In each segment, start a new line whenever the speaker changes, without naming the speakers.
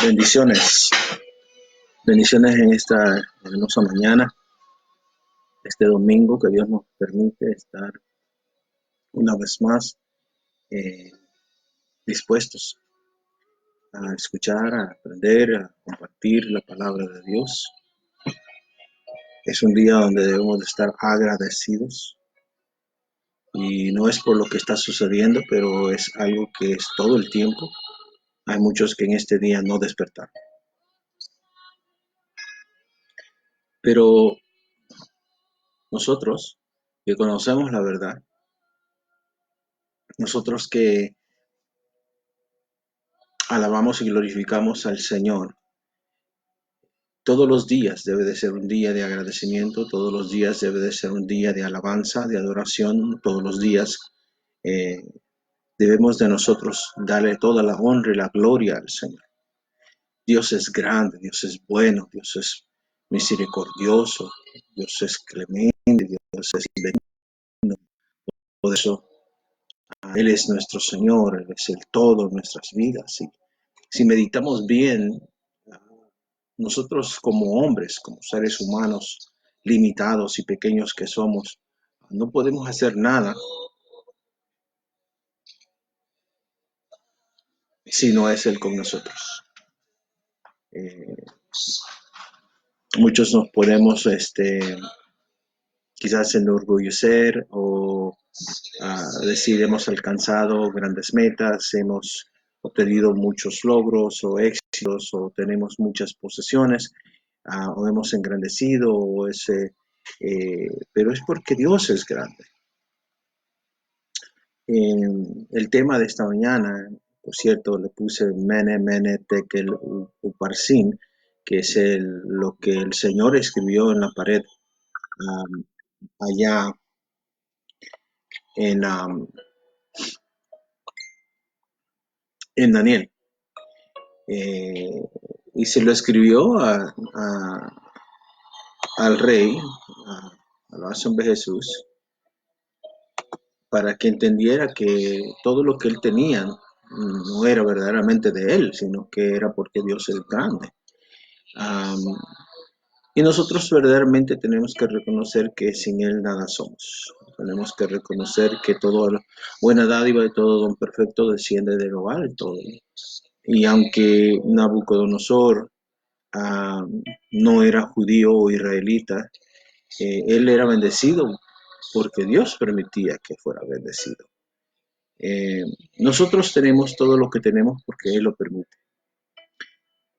Bendiciones, bendiciones en esta hermosa mañana, este domingo que Dios nos permite estar una vez más eh, dispuestos a escuchar, a aprender, a compartir la palabra de Dios. Es un día donde debemos de estar agradecidos y no es por lo que está sucediendo, pero es algo que es todo el tiempo. Hay muchos que en este día no despertaron, pero nosotros que conocemos la verdad, nosotros que alabamos y glorificamos al Señor, todos los días debe de ser un día de agradecimiento, todos los días debe de ser un día de alabanza, de adoración, todos los días eh, debemos de nosotros darle toda la honra y la gloria al Señor. Dios es grande, Dios es bueno, Dios es misericordioso, Dios es clemente, Dios es benigno. Por eso Él es nuestro Señor, Él es el todo en nuestras vidas. Y si meditamos bien, nosotros como hombres, como seres humanos limitados y pequeños que somos, no podemos hacer nada si no es Él con nosotros. Eh, Muchos nos podemos quizás enorgullecer o decir hemos alcanzado grandes metas, hemos obtenido muchos logros o éxitos o tenemos muchas posesiones o hemos engrandecido pero es porque Dios es grande. El tema de esta mañana, por cierto, le puse Mene, Mene, Tekel, Uparsin, que es lo que el Señor escribió en la pared um, allá en, um, en Daniel. Y se lo escribió al rey, al corazón de Jesús, para que entendiera que todo lo que él tenía no era verdaderamente de él, sino que era porque Dios es grande. Um, y nosotros verdaderamente tenemos que reconocer que sin Él nada somos. Tenemos que reconocer que toda buena dádiva y todo don perfecto desciende de lo alto. Y aunque Nabucodonosor no era judío o israelita, él era bendecido porque Dios permitía que fuera bendecido. Eh, Nosotros tenemos todo lo que tenemos porque Él lo permite.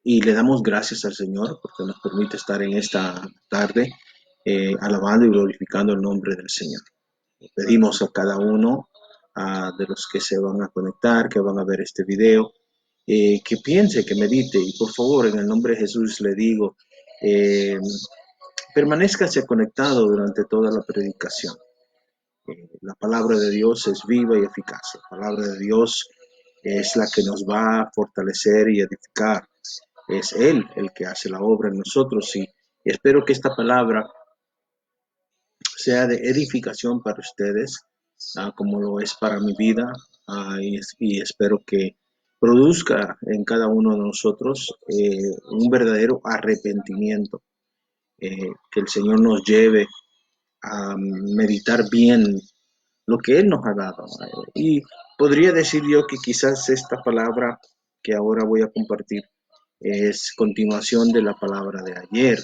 Y le damos gracias al Señor porque nos permite estar en esta tarde alabando y glorificando el nombre del Señor. Pedimos a cada uno de los que se van a conectar, que van a ver este video, que piense, que medite y por favor en el nombre de Jesús le digo, eh, permanezcase conectado durante toda la predicación. La palabra de Dios es viva y eficaz. La palabra de Dios es la que nos va a fortalecer y edificar. Es Él el que hace la obra en nosotros y espero que esta palabra sea de edificación para ustedes, como lo es para mi vida, y espero que produzca en cada uno de nosotros un verdadero arrepentimiento, que el Señor nos lleve a meditar bien lo que Él nos ha dado. Y podría decir yo que quizás esta palabra que ahora voy a compartir es continuación de la palabra de ayer,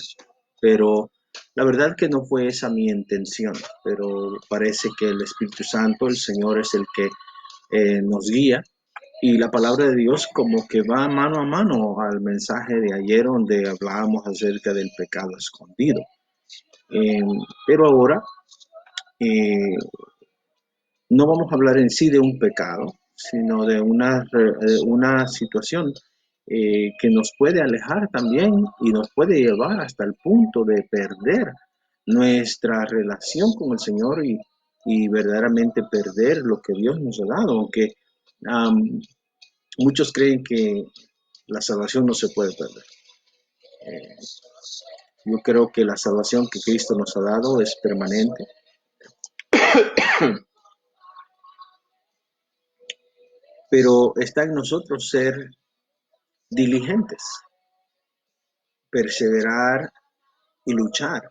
pero la verdad que no fue esa mi intención, pero parece que el Espíritu Santo, el Señor, es el que nos guía y la palabra de Dios como que va mano a mano al mensaje de ayer donde hablábamos acerca del pecado escondido. Eh, pero ahora eh, no vamos a hablar en sí de un pecado, sino de una situación que nos puede alejar también y nos puede llevar hasta el punto de perder nuestra relación con el Señor y verdaderamente perder lo que Dios nos ha dado, aunque muchos creen que la salvación no se puede perder. Eh, yo creo que la salvación que Cristo nos ha dado es permanente, pero está en nosotros ser diligentes, perseverar y luchar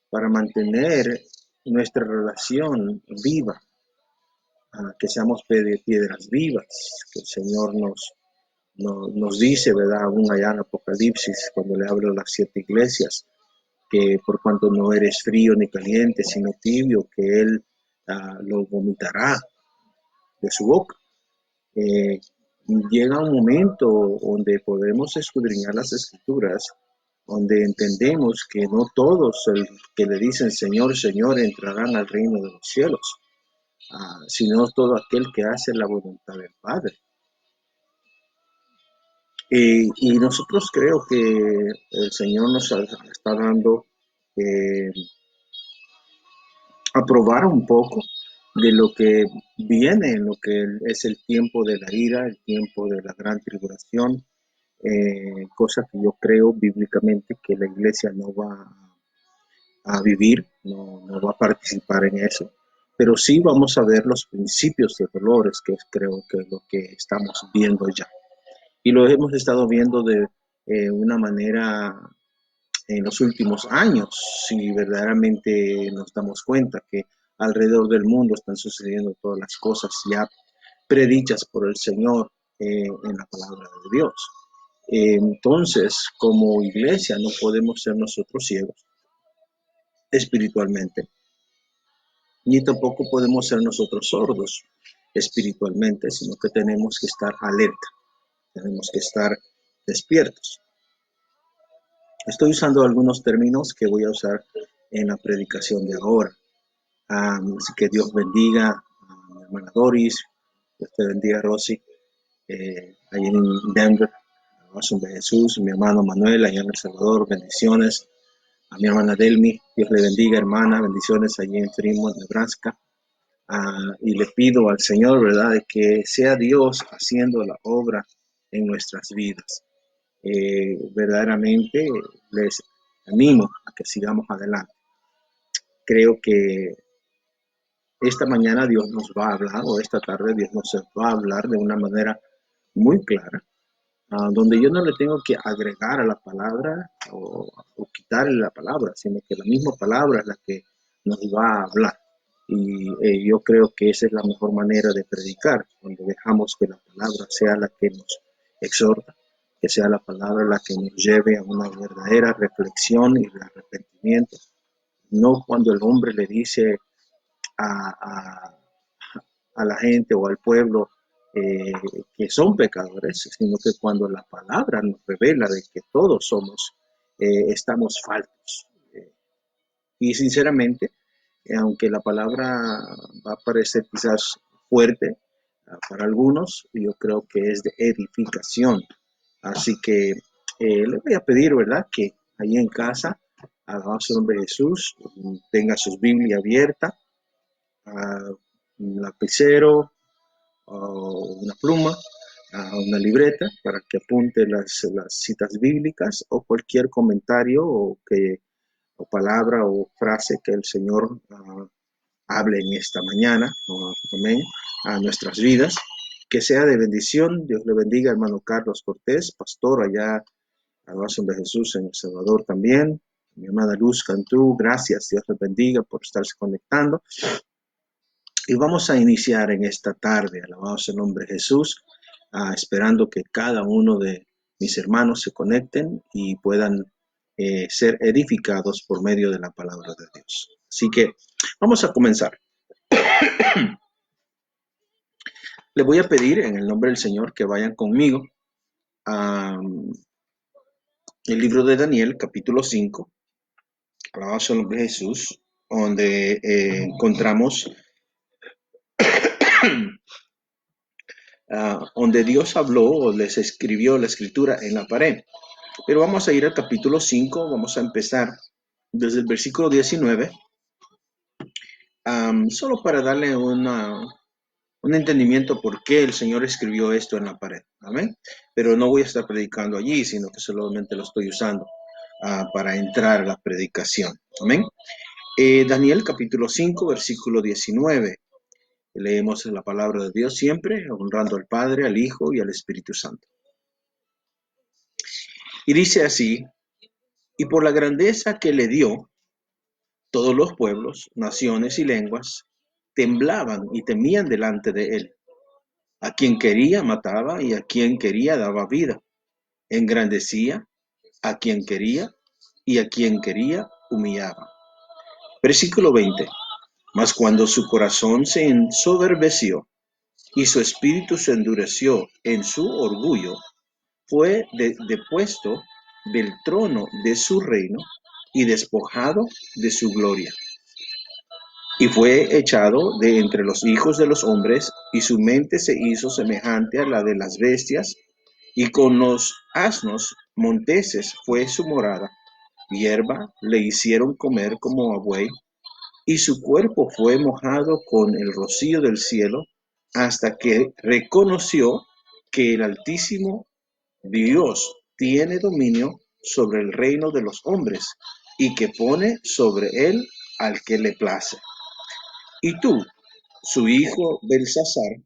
para mantener nuestra relación viva, que seamos piedras vivas, que el Señor nos dice, ¿verdad? Aún allá en Apocalipsis, cuando le habla a las 7 iglesias, que por cuanto no eres frío ni caliente, sino tibio, que Él lo vomitará de su boca. Llega un momento donde podemos escudriñar las Escrituras, donde entendemos que no todos el que le dicen Señor, Señor entrarán al reino de los cielos, sino todo aquel que hace la voluntad del Padre. Y nosotros creo que el Señor nos está dando a probar un poco de lo que viene, en lo que es el tiempo de la ira, el tiempo de la gran tribulación, cosa que yo creo bíblicamente que la iglesia no va a vivir, no va a participar en eso, pero sí vamos a ver los principios de dolores, que creo que es lo que estamos viendo ya. Y lo hemos estado viendo de una manera en los últimos años, si verdaderamente nos damos cuenta que alrededor del mundo están sucediendo todas las cosas ya predichas por el Señor en la palabra de Dios. Entonces, como iglesia, no podemos ser nosotros ciegos espiritualmente, ni tampoco podemos ser nosotros sordos espiritualmente, sino que tenemos que estar alerta, tenemos que estar despiertos. Estoy usando algunos términos que voy a usar en la predicación de ahora. Así que Dios bendiga a mi hermana Doris, Dios te bendiga Rosy, allí en Denver, alabazo de Jesús, mi hermano Manuel, allá en El Salvador, bendiciones. A mi hermana Delmi, Dios le bendiga hermana, bendiciones allí en Fremont, Nebraska. Y le pido al Señor, ¿verdad?, de que sea Dios haciendo la obra en nuestras vidas. Verdaderamente les animo a que sigamos adelante. Creo que esta mañana Dios nos va a hablar, o esta tarde Dios nos va a hablar de una manera muy clara, donde yo no le tengo que agregar a la palabra o quitarle la palabra, sino que la misma palabra es la que nos va a hablar. Y yo creo que esa es la mejor manera de predicar, cuando dejamos que la palabra sea la que nos exhorta, que sea la palabra la que nos lleve a una verdadera reflexión y arrepentimiento. No cuando el hombre le dice a, a la gente o al pueblo que son pecadores, sino que cuando la palabra nos revela de que todos estamos faltos. Y sinceramente, aunque la palabra va a parecer quizás fuerte para algunos, yo creo que es de edificación. Así que le voy a pedir, ¿verdad?, que ahí en casa, alabados el nombre de Jesús, tenga sus Biblia abierta, un lapicero, una pluma, una libreta para que apunte las citas bíblicas o cualquier comentario o palabra o frase que el Señor hable en esta mañana, amén, a nuestras vidas, que sea de bendición. Dios le bendiga, hermano Carlos Cortés, pastor allá, alabazo de Jesús en El Salvador también. Mi hermana Luz Cantú, gracias, Dios le bendiga por estarse conectando. Y vamos a iniciar en esta tarde, alabados el nombre de Jesús, esperando que cada uno de mis hermanos se conecten y puedan ser edificados por medio de la palabra de Dios. Así que vamos a comenzar. Le voy a pedir en el nombre del Señor que vayan conmigo a el libro de Daniel, capítulo 5, alabados el nombre de Jesús, donde encontramos donde Dios habló o les escribió la escritura en la pared. Pero vamos a ir al capítulo 5, vamos a empezar desde el versículo 19, solo para darle un entendimiento por qué el Señor escribió esto en la pared. Amén. Pero no voy a estar predicando allí, sino que solamente lo estoy usando para entrar a la predicación. Amén. Daniel capítulo 5, versículo 19. Leemos la palabra de Dios siempre, honrando al Padre, al Hijo y al Espíritu Santo. Y dice así, y por la grandeza que le dio, todos los pueblos, naciones y lenguas temblaban y temían delante de él. A quien quería mataba y a quien quería daba vida. Engrandecía a quien quería y a quien quería humillaba. Versículo 20. Mas cuando su corazón se ensoberbeció y su espíritu se endureció en su orgullo, fue depuesto del trono de su reino y despojado de su gloria. Y fue echado de entre los hijos de los hombres, y su mente se hizo semejante a la de las bestias, y con los asnos monteses fue su morada. Hierba le hicieron comer como a buey, y su cuerpo fue mojado con el rocío del cielo, hasta que reconoció que el Altísimo Dios tiene dominio sobre el reino de los hombres, y que pone sobre él al que le place. Y tú, su hijo Belsasar,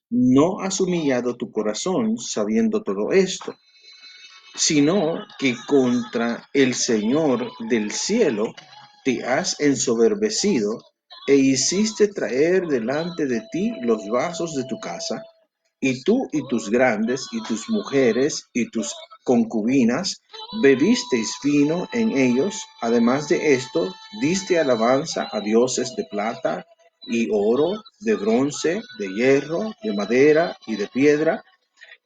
no has humillado tu corazón sabiendo todo esto, sino que contra el Señor del cielo te has ensoberbecido e hiciste traer delante de ti los vasos de tu casa, y tú y tus grandes y tus mujeres y tus concubinas bebisteis vino en ellos. Además de esto, diste alabanza a dioses de plata y oro, de bronce, de hierro, de madera y de piedra,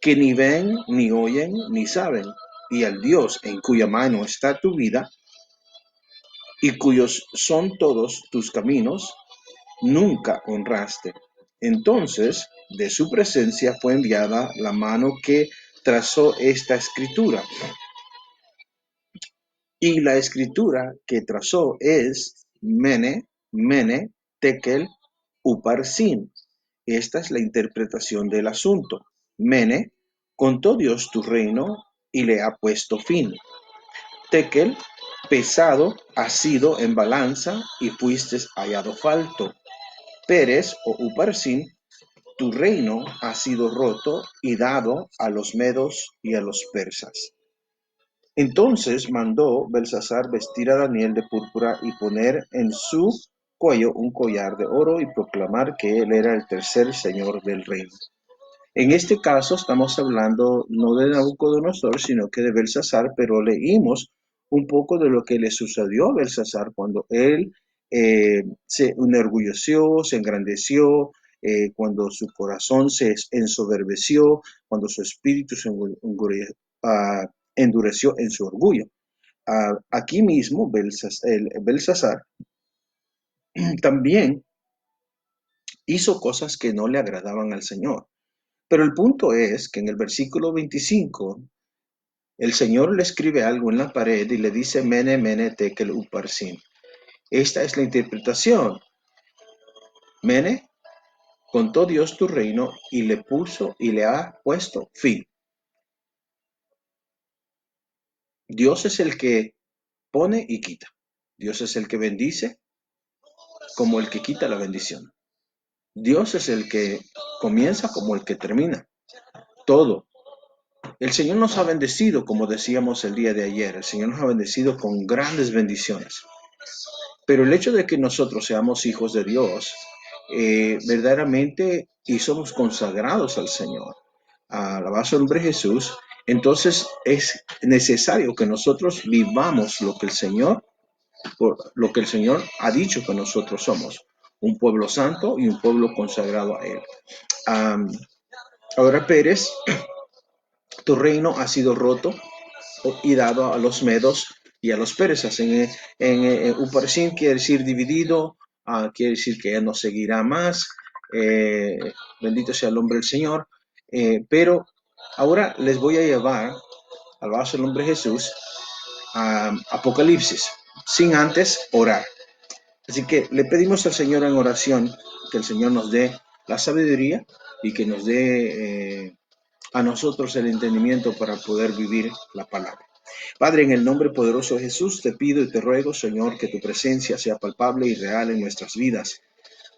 que ni ven, ni oyen, ni saben, y al Dios en cuya mano está tu vida, y cuyos son todos tus caminos, nunca honraste. Entonces, de su presencia fue enviada la mano que trazó esta escritura. Y la escritura que trazó es Mene, Mene, Tekel, Uparsin. Esta es la interpretación del asunto. Mene, contó Dios tu reino y le ha puesto fin. Tekel, pesado has sido en balanza y fuiste hallado falto. Pérez o Uparsin, tu reino ha sido roto y dado a los medos y a los persas. Entonces mandó Belsasar vestir a Daniel de púrpura y poner en su cuello un collar de oro y proclamar que él era el tercer señor del reino. En este caso estamos hablando no de Nabucodonosor, sino que de Belsasar, pero leímos un poco de lo que le sucedió a Belsasar cuando él se enorgulleció, se engrandeció, cuando su corazón se ensoberbeció, cuando su espíritu se endureció en su orgullo. Aquí mismo Belsasar también hizo cosas que no le agradaban al Señor. Pero el punto es que en el versículo 25, el Señor le escribe algo en la pared y le dice, Mene, Mene, Tekel, Uparsin. Esta es la interpretación. Mene, contó Dios tu reino y le ha puesto fin. Dios es el que pone y quita. Dios es el que bendice como el que quita la bendición. Dios es el que comienza como el que termina. Todo. El Señor nos ha bendecido, como decíamos el día de ayer. El Señor nos ha bendecido con grandes bendiciones. Pero el hecho de que nosotros seamos hijos de Dios, verdaderamente, y somos consagrados al Señor, alabado su nombre Jesús, entonces es necesario que nosotros vivamos lo que el Señor ha dicho que nosotros somos, un pueblo santo y un pueblo consagrado a Él. Ahora, Pérez, tu reino ha sido roto y dado a los medos y a los persas. En Uparsin quiere decir dividido, quiere decir que ya no seguirá más. Bendito sea el nombre del Señor. Pero ahora les voy a llevar, alabado sea el nombre de Jesús, a Apocalipsis, sin antes orar. Así que le pedimos al Señor en oración que el Señor nos dé la sabiduría y que nos dé a nosotros el entendimiento para poder vivir la palabra. Padre, en el nombre poderoso de Jesús, te pido y te ruego, Señor, que tu presencia sea palpable y real en nuestras vidas.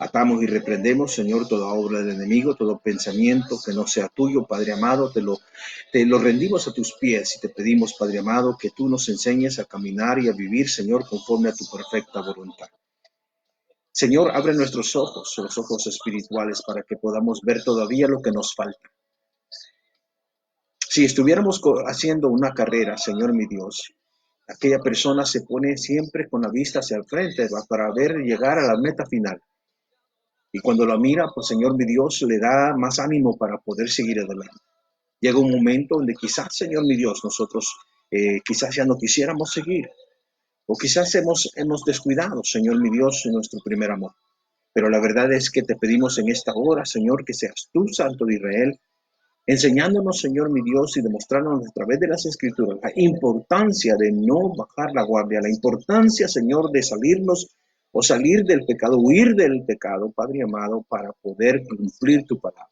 Atamos y reprendemos, Señor, toda obra del enemigo, todo pensamiento que no sea tuyo, Padre amado, te lo rendimos a tus pies y te pedimos, Padre amado, que tú nos enseñes a caminar y a vivir, Señor, conforme a tu perfecta voluntad. Señor, abre nuestros ojos, los ojos espirituales, para que podamos ver todavía lo que nos falta. Si estuviéramos haciendo una carrera, Señor mi Dios, aquella persona se pone siempre con la vista hacia el frente para ver llegar a la meta final. Y cuando la mira, pues Señor mi Dios, le da más ánimo para poder seguir adelante. Llega un momento donde quizás, Señor mi Dios, nosotros quizás ya no quisiéramos seguir. O quizás hemos descuidado, Señor mi Dios, nuestro primer amor. Pero la verdad es que te pedimos en esta hora, Señor, que seas tú, Santo de Israel, enseñándonos, Señor mi Dios, y demostrándonos a través de las Escrituras la importancia de no bajar la guardia, la importancia, Señor, de salirnos o salir del pecado, huir del pecado, Padre amado, para poder cumplir tu palabra.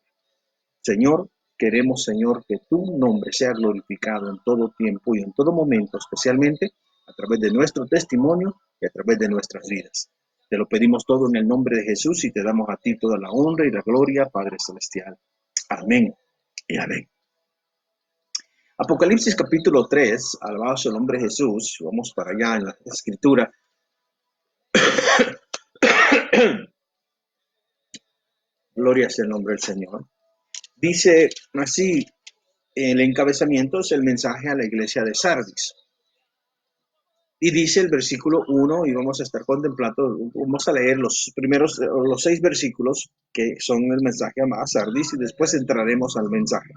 Señor, queremos, Señor, que tu nombre sea glorificado en todo tiempo y en todo momento, especialmente a través de nuestro testimonio y a través de nuestras vidas. Te lo pedimos todo en el nombre de Jesús y te damos a ti toda la honra y la gloria, Padre Celestial. Amén y amén. Apocalipsis capítulo 3, alabado sea el nombre de Jesús. Vamos para allá en la escritura. Gloria sea el nombre del Señor. Dice así, el encabezamiento es el mensaje a la iglesia de Sardis. Y dice el versículo 1, y vamos a estar contemplando, vamos a leer los 6 versículos que son el mensaje a Sardis, y después entraremos al mensaje.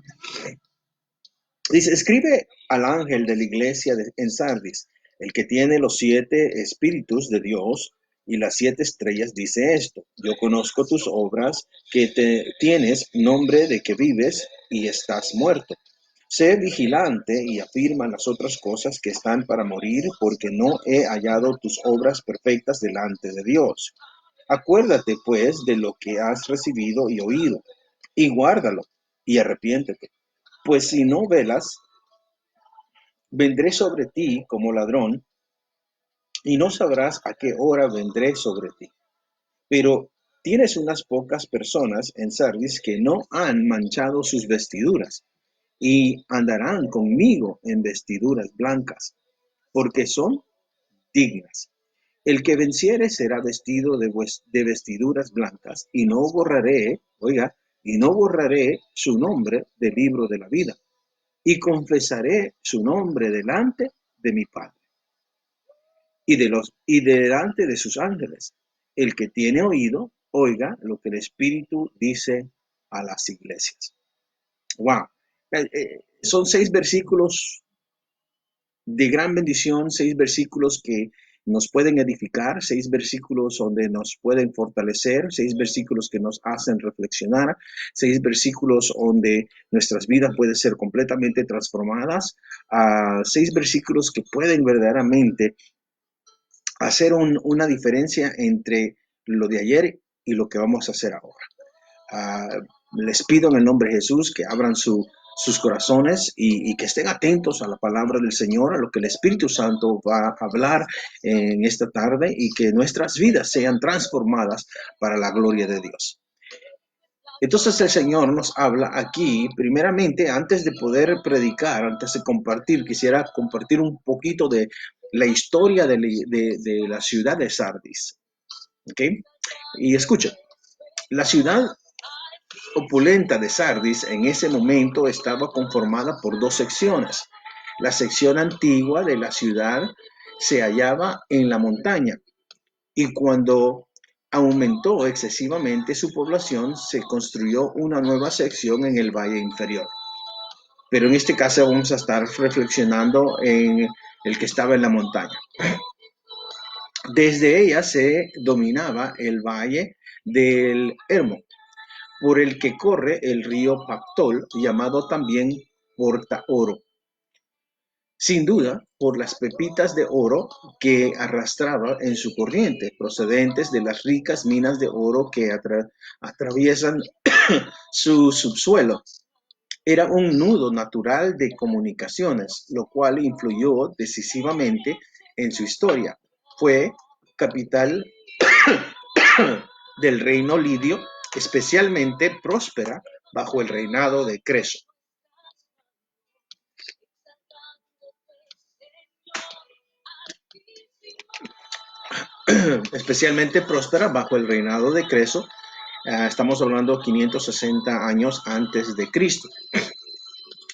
Dice, escribe al ángel de la iglesia en Sardis, el que tiene los 7 espíritus de Dios y las 7 estrellas, dice esto: yo conozco tus obras, que tienes nombre de que vives y estás muerto. Sé vigilante y afirma las otras cosas que están para morir, porque no he hallado tus obras perfectas delante de Dios. Acuérdate, pues, de lo que has recibido y oído, y guárdalo, y arrepiéntete. Pues si no velas, vendré sobre ti como ladrón, y no sabrás a qué hora vendré sobre ti. Pero tienes unas pocas personas en Sardis que no han manchado sus vestiduras, y andarán conmigo en vestiduras blancas, porque son dignas. El que venciere será vestido de vestiduras blancas, y no borraré su nombre del libro de la vida, y confesaré su nombre delante de mi Padre y delante de sus ángeles. El que tiene oído, oiga lo que el Espíritu dice a las iglesias. Wow. Son 6 versículos de gran bendición, 6 versículos que nos pueden edificar, 6 versículos donde nos pueden fortalecer, 6 versículos que nos hacen reflexionar, 6 versículos donde nuestras vidas pueden ser completamente transformadas, 6 versículos que pueden verdaderamente hacer una diferencia entre lo de ayer y lo que vamos a hacer ahora. Les pido en el nombre de Jesús que abran sus corazones y que estén atentos a la palabra del Señor, a lo que el Espíritu Santo va a hablar en esta tarde, y que nuestras vidas sean transformadas para la gloria de Dios. Entonces el Señor nos habla aquí, primeramente, antes de poder predicar, antes de compartir, quisiera compartir un poquito de la historia de la ciudad de Sardis. ¿Ok? Y escuchen, la ciudad opulenta de Sardis en ese momento estaba conformada por 2 secciones. La sección antigua de la ciudad se hallaba en la montaña, y cuando aumentó excesivamente su población, se construyó una nueva sección en el valle inferior. Pero en este caso vamos a estar reflexionando en el que estaba en la montaña. Desde ella se dominaba el valle del Hermo, por el que corre el río Pactol, llamado también Porta Oro. Sin duda, por las pepitas de oro que arrastraba en su corriente, procedentes de las ricas minas de oro que atraviesan su subsuelo. Era un nudo natural de comunicaciones, lo cual influyó decisivamente en su historia. Fue capital del reino lidio, especialmente próspera bajo el reinado de Creso. Especialmente próspera bajo el reinado de Creso. Estamos hablando 560 años antes de Cristo.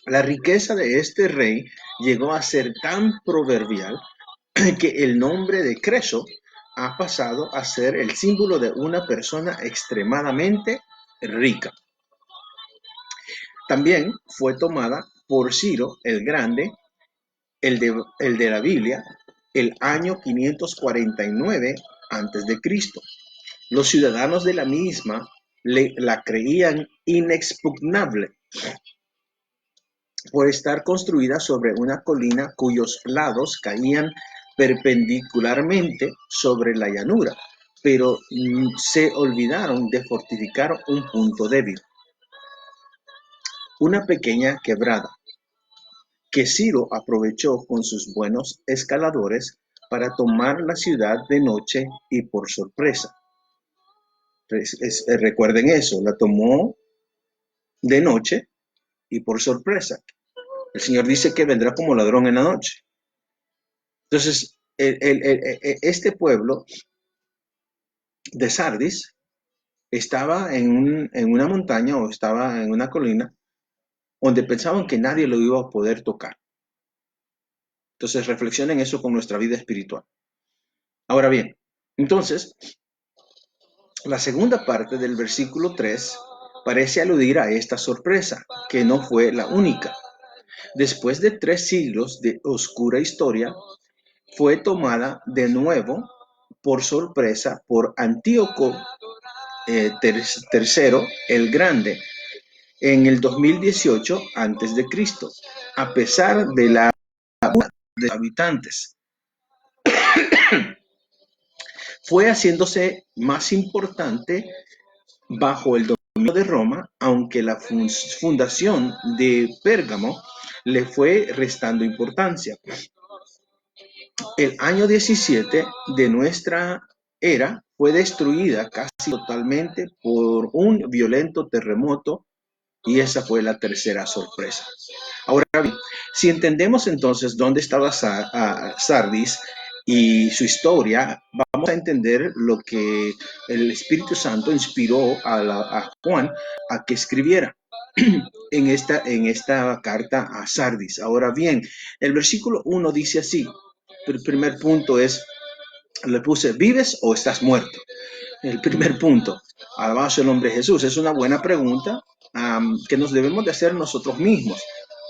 La riqueza de este rey llegó a ser tan proverbial que el nombre de Creso ha pasado a ser el símbolo de una persona extremadamente rica. También fue tomada por Ciro el Grande, el de la Biblia, el año 549 antes de Cristo. Los ciudadanos de la misma la creían inexpugnable por estar construida sobre una colina cuyos lados caían perpendicularmente sobre la llanura, pero se olvidaron de fortificar un punto débil, una pequeña quebrada, que Ciro aprovechó con sus buenos escaladores para tomar la ciudad de noche y por sorpresa. Recuerden eso, la tomó de noche y por sorpresa. El Señor dice que vendrá como ladrón en la noche. Entonces, este pueblo de Sardis estaba en una montaña o estaba en una colina donde pensaban que nadie lo iba a poder tocar. Entonces, reflexionen eso con nuestra vida espiritual. Ahora bien, entonces, la segunda parte del versículo 3 parece aludir a esta sorpresa, que no fue la única. Después de 3 siglos de oscura historia, fue tomada de nuevo por sorpresa por Antíoco III el Grande en el 2018 a.C., a pesar de la de habitantes. Fue haciéndose más importante bajo el dominio de Roma, aunque la fundación de Pérgamo le fue restando importancia. El año 17 de nuestra era fue destruida casi totalmente por un violento terremoto, y esa fue la tercera sorpresa. Ahora bien, si entendemos entonces dónde estaba Sardis y su historia, vamos a entender lo que el Espíritu Santo inspiró a Juan a que escribiera en esta carta a Sardis. Ahora bien, el versículo 1 dice así. El primer punto es, le puse, ¿vives o estás muerto? El primer punto, alabado sea el nombre de Jesús, es una buena pregunta que nos debemos de hacer nosotros mismos.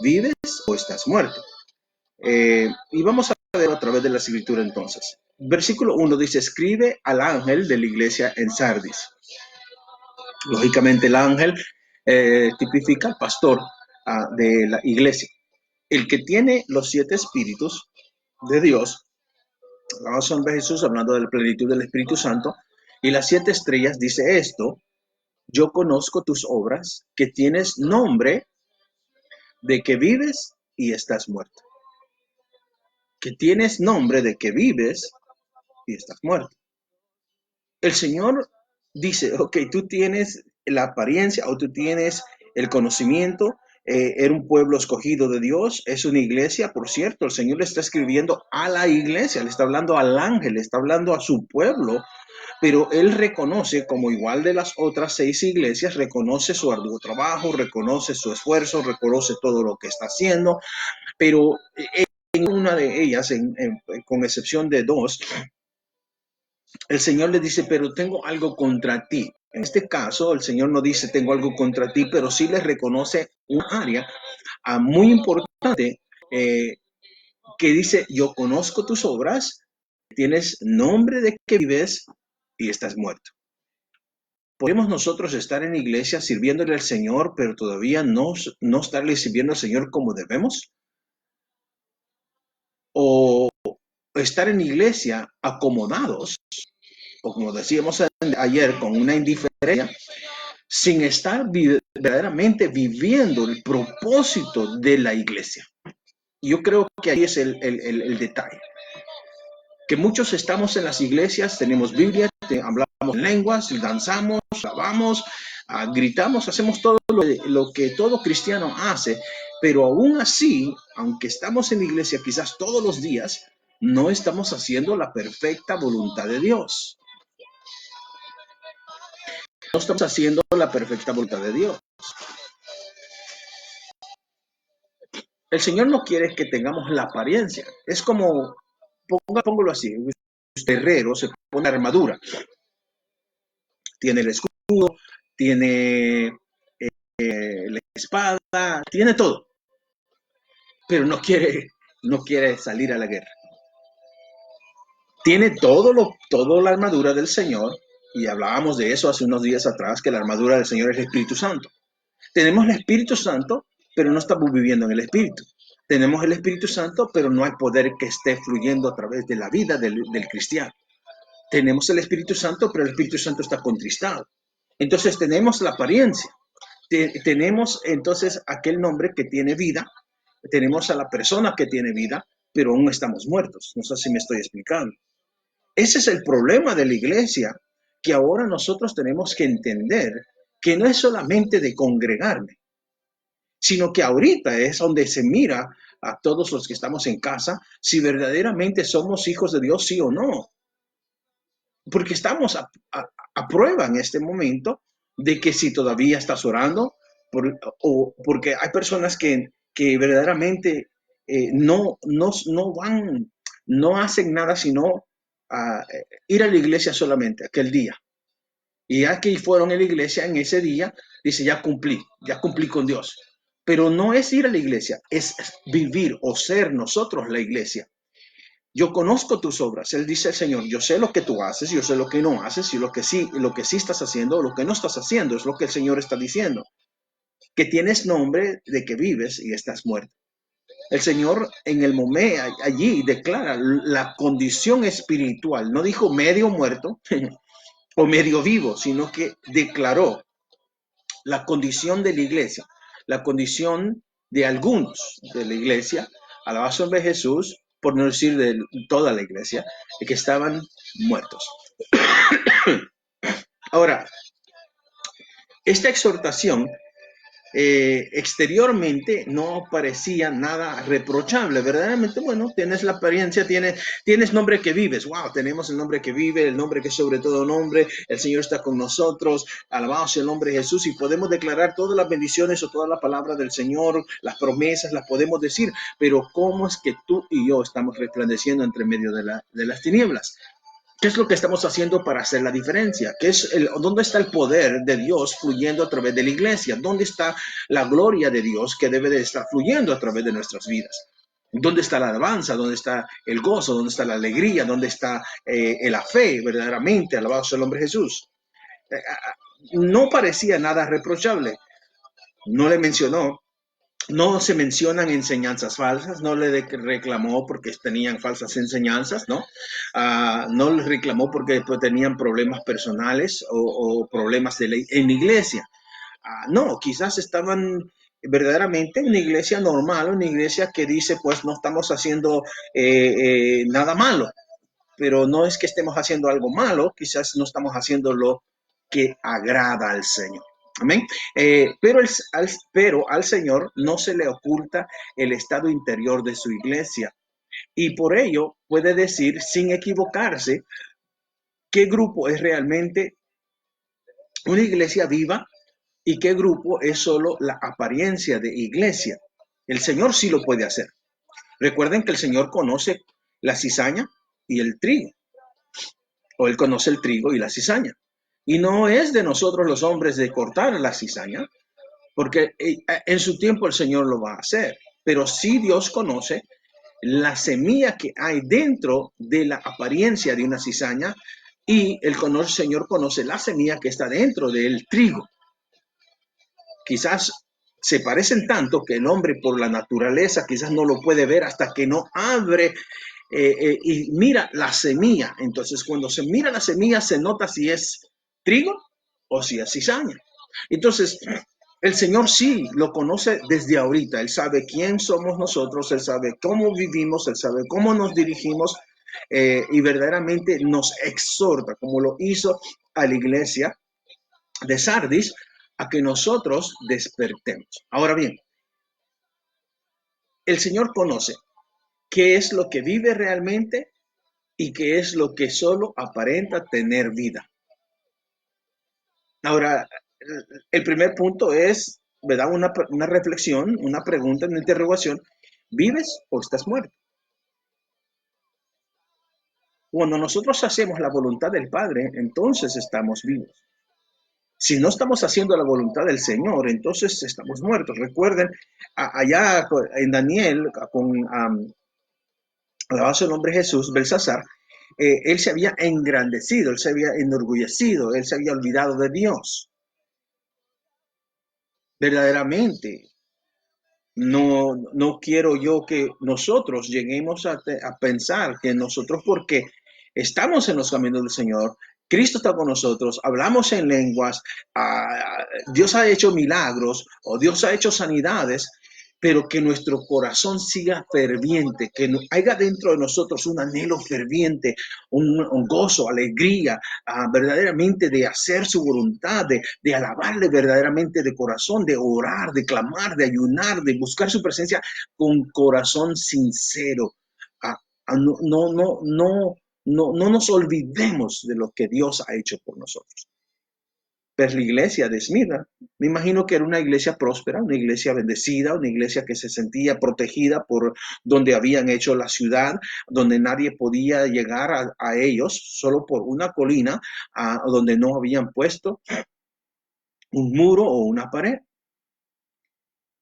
¿Vives o estás muerto? Y vamos a ver a través de la escritura entonces. Versículo 1 dice, escribe al ángel de la iglesia en Sardis. Lógicamente el ángel tipifica al pastor de la iglesia. El que tiene los 7 espíritus de Dios, alabado sea el nombre de Jesús, hablando de la plenitud del Espíritu Santo, y las 7 estrellas dice esto: yo conozco tus obras, que tienes nombre de que vives y estás muerto. Que tienes nombre de que vives y estás muerto. El Señor dice, ok, tú tienes la apariencia o tú tienes el conocimiento, era un pueblo escogido de Dios, es una iglesia, por cierto, el Señor le está escribiendo a la iglesia, le está hablando al ángel, le está hablando a su pueblo, pero él reconoce, como igual de las otras 6 iglesias, reconoce su arduo trabajo, reconoce su esfuerzo, reconoce todo lo que está haciendo, pero en una de ellas, con excepción de 2, el Señor le dice, pero tengo algo contra ti. En este caso, el Señor no dice, tengo algo contra ti, pero sí le reconoce un área muy importante que dice, yo conozco tus obras, tienes nombre de que vives y estás muerto. ¿Podemos nosotros estar en iglesia sirviéndole al Señor, pero todavía no estarle sirviendo al Señor como debemos? ¿O estar en iglesia acomodados, o como decíamos ayer, con una indiferencia, sin estar verdaderamente viviendo el propósito de la iglesia? Yo creo que ahí es el detalle. Que muchos estamos en las iglesias, tenemos Biblia, hablamos hablamos en lenguas, danzamos, alabamos, gritamos, hacemos todo lo que todo cristiano hace, pero aún así, aunque estamos en la iglesia quizás todos los días, no estamos haciendo la perfecta voluntad de Dios. No estamos haciendo la perfecta voluntad de Dios. El Señor no quiere que tengamos la apariencia. Es como, póngalo así, un guerrero se pone armadura. Tiene el escudo, tiene la espada, tiene todo. Pero no quiere salir a la guerra. Tiene toda la armadura del Señor, y hablábamos de eso hace unos días atrás, que la armadura del Señor es el Espíritu Santo. Tenemos el Espíritu Santo, pero no estamos viviendo en el Espíritu. Tenemos el Espíritu Santo, pero no hay poder que esté fluyendo a través de la vida del cristiano. Tenemos el Espíritu Santo, pero el Espíritu Santo está contristado. Entonces tenemos la apariencia. Tenemos entonces aquel nombre que tiene vida. Tenemos a la persona que tiene vida, pero aún estamos muertos. No sé si me estoy explicando. Ese es el problema de la iglesia, que ahora nosotros tenemos que entender que no es solamente de congregarme, sino que ahorita es donde se mira a todos los que estamos en casa si verdaderamente somos hijos de Dios, sí o no. Porque estamos a prueba en este momento de que si todavía estás orando, porque hay personas que verdaderamente no van, no hacen nada sino ir a la iglesia solamente aquel día. Y ya que fueron a la iglesia en ese día, dice, ya cumplí con Dios. Pero no es ir a la iglesia, es vivir o ser nosotros la iglesia. Yo conozco tus obras. Él dice el Señor, yo sé lo que tú haces, yo sé lo que no haces, y lo que sí estás haciendo, lo que no estás haciendo, es lo que el Señor está diciendo. Que tienes nombre de que vives y estás muerto. El Señor en el momento allí declara la condición espiritual. No dijo medio muerto o medio vivo, sino que declaró la condición de la iglesia, la condición de algunos de la iglesia, alabazo de Jesús, por no decir de toda la iglesia, que estaban muertos. Ahora, esta exhortación exteriormente no parecía nada reprochable. Verdaderamente, bueno, tienes la apariencia, tienes nombre que vives. Wow, tenemos el nombre que vive, el nombre que es sobre todo nombre. El Señor está con nosotros. Alabado sea el nombre de Jesús, y podemos declarar todas las bendiciones o toda la palabra del Señor, las promesas, las podemos decir. Pero ¿cómo es que tú y yo estamos resplandeciendo entre medio de las tinieblas? ¿Qué es lo que estamos haciendo para hacer la diferencia? ¿Dónde está el poder de Dios fluyendo a través de la iglesia? ¿Dónde está la gloria de Dios que debe de estar fluyendo a través de nuestras vidas? ¿Dónde está la alabanza? ¿Dónde está el gozo? ¿Dónde está la alegría? ¿Dónde está la fe verdaderamente? Alabado sea el nombre de Jesús. No parecía nada reprochable. No le mencionó. No se mencionan enseñanzas falsas, no le reclamó porque tenían falsas enseñanzas, ¿no? No les reclamó porque pues, tenían problemas personales o problemas en la iglesia. No, quizás estaban verdaderamente en una iglesia normal, una iglesia que dice, pues no estamos haciendo nada malo, pero no es que estemos haciendo algo malo, quizás no estamos haciendo lo que agrada al Señor. Amén. Pero al Señor no se le oculta el estado interior de su iglesia. Y por ello puede decir sin equivocarse qué grupo es realmente una iglesia viva y qué grupo es solo la apariencia de iglesia. El Señor sí lo puede hacer. Recuerden que el Señor conoce la cizaña y el trigo. O Él conoce el trigo y la cizaña. Y no es de nosotros los hombres de cortar la cizaña, porque en su tiempo el Señor lo va a hacer. Pero sí Dios conoce la semilla que hay dentro de la apariencia de una cizaña, y el Señor conoce la semilla que está dentro del trigo. Quizás se parecen tanto que el hombre por la naturaleza quizás no lo puede ver hasta que no abre y mira la semilla. Entonces cuando se mira la semilla se nota si es trigo o si es cizaña. Entonces el Señor sí lo conoce desde ahorita. Él sabe quién somos nosotros, Él sabe cómo vivimos, Él sabe cómo nos dirigimos, y verdaderamente nos exhorta, como lo hizo a la iglesia de Sardis a que nosotros despertemos. Ahora bien, el Señor conoce qué es lo que vive realmente y qué es lo que solo aparenta tener vida. Ahora, el primer punto es, ¿verdad? Una reflexión, una pregunta, una interrogación. ¿Vives o estás muerto? Cuando nosotros hacemos la voluntad del Padre, entonces estamos vivos. Si no estamos haciendo la voluntad del Señor, entonces estamos muertos. Recuerden, allá en Daniel, con alabado el nombre de Jesús, Belsasar, él se había engrandecido, él se había enorgullecido, él se había olvidado de Dios. Verdaderamente, no quiero yo que nosotros lleguemos a pensar que nosotros, porque estamos en los caminos del Señor, Cristo está con nosotros, hablamos en lenguas, Dios ha hecho milagros o Dios ha hecho sanidades, pero que nuestro corazón siga ferviente, que haya dentro de nosotros un anhelo ferviente, un gozo, alegría, verdaderamente de hacer su voluntad, de alabarle verdaderamente de corazón, de orar, de clamar, de ayunar, de buscar su presencia con corazón sincero. No nos olvidemos de lo que Dios ha hecho por nosotros. Pero la iglesia de Esmirna, me imagino que era una iglesia próspera, una iglesia bendecida, una iglesia que se sentía protegida por donde habían hecho la ciudad, donde nadie podía llegar a ellos, solo por una colina, donde no habían puesto un muro o una pared.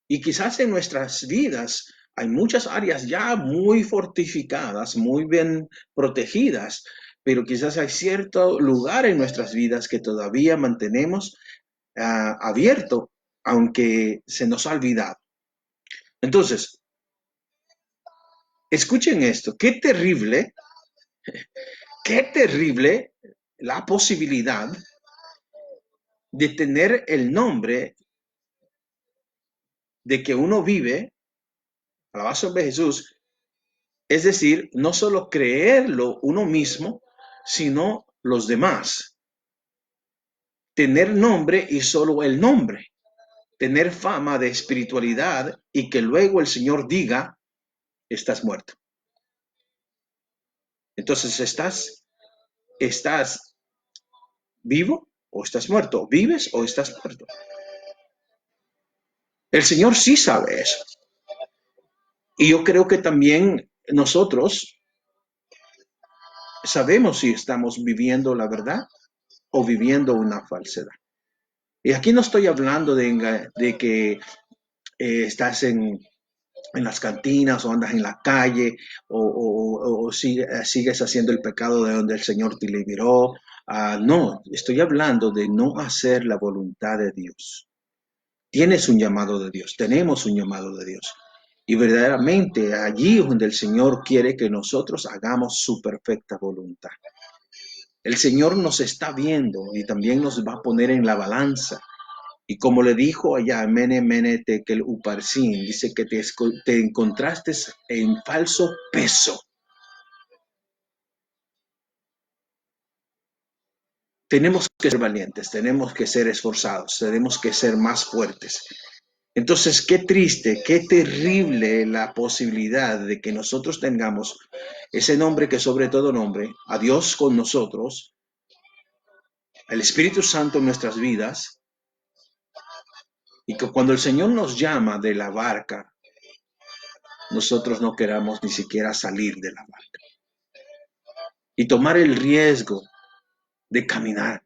Y quizás en nuestras vidas hay muchas áreas ya muy fortificadas, muy bien protegidas, pero quizás hay cierto lugar en nuestras vidas que todavía mantenemos abierto, aunque se nos ha olvidado. Entonces, escuchen esto, qué terrible la posibilidad de tener el nombre de que uno vive, alabanza de Jesús, es decir, no solo creerlo uno mismo, sino los demás. Tener nombre y solo el nombre. Tener fama de espiritualidad y que luego el Señor diga, estás muerto. Entonces, ¿estás vivo o estás muerto? ¿Vives o estás muerto? El Señor sí sabe eso. Y yo creo que también nosotros sabemos si estamos viviendo la verdad o viviendo una falsedad. Y aquí no estoy hablando de que estás en las cantinas o andas en la calle o sigues haciendo el pecado de donde el Señor te liberó. No, estoy hablando de no hacer la voluntad de Dios. Tienes un llamado de Dios, tenemos un llamado de Dios. Y verdaderamente allí donde el Señor quiere que nosotros hagamos su perfecta voluntad. El Señor nos está viendo y también nos va a poner en la balanza. Y como le dijo allá, Mene, Mene, Tekel, Uparsin, dice que te encontraste en falso peso. Tenemos que ser valientes, tenemos que ser esforzados, tenemos que ser más fuertes. Entonces, qué triste, qué terrible la posibilidad de que nosotros tengamos ese nombre que sobre todo nombre, a Dios con nosotros, el Espíritu Santo en nuestras vidas, y que cuando el Señor nos llama de la barca, nosotros no queramos ni siquiera salir de la barca y tomar el riesgo de caminar.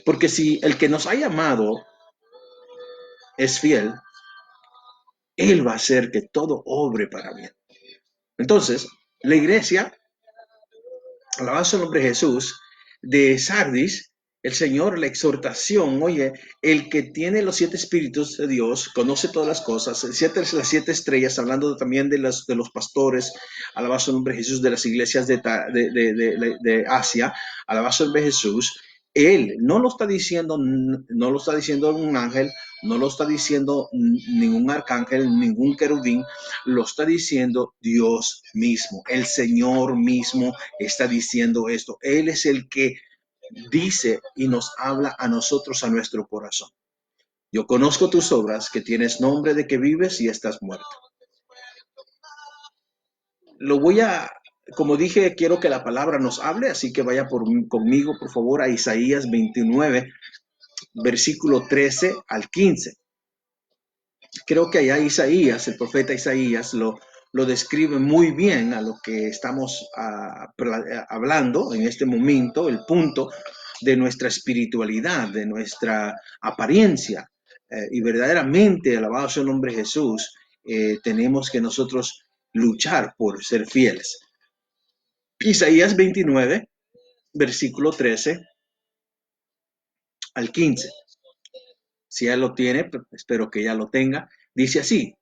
Porque si el que nos ha llamado es fiel, Él va a hacer que todo obre para bien. Entonces, la iglesia, alabanza al nombre de Jesús, de Sardis, el Señor, la exhortación, oye, el que tiene los 7 espíritus de Dios, conoce todas las cosas, las 7 estrellas, hablando también de los pastores, alabanza al nombre de Jesús, de las iglesias de Asia, alabanza al nombre de Jesús. Él no lo está diciendo un ángel, no lo está diciendo ningún arcángel, ningún querubín, lo está diciendo Dios mismo, el Señor mismo está diciendo esto. Él es el que dice y nos habla a nosotros, a nuestro corazón. Yo conozco tus obras, que tienes nombre de que vives y estás muerto. Lo voy a, como dije, quiero que la palabra nos hable, así que vaya conmigo, por favor, a Isaías 29, versículo 13 al 15. Creo que allá Isaías, el profeta Isaías, lo describe muy bien a lo que estamos hablando en este momento, el punto de nuestra espiritualidad, de nuestra apariencia. Y verdaderamente, alabado sea el nombre de Jesús, tenemos que nosotros luchar por ser fieles. Isaías 29, versículo 13 al 15. Si ya lo tiene, espero que ya lo tenga. Dice así: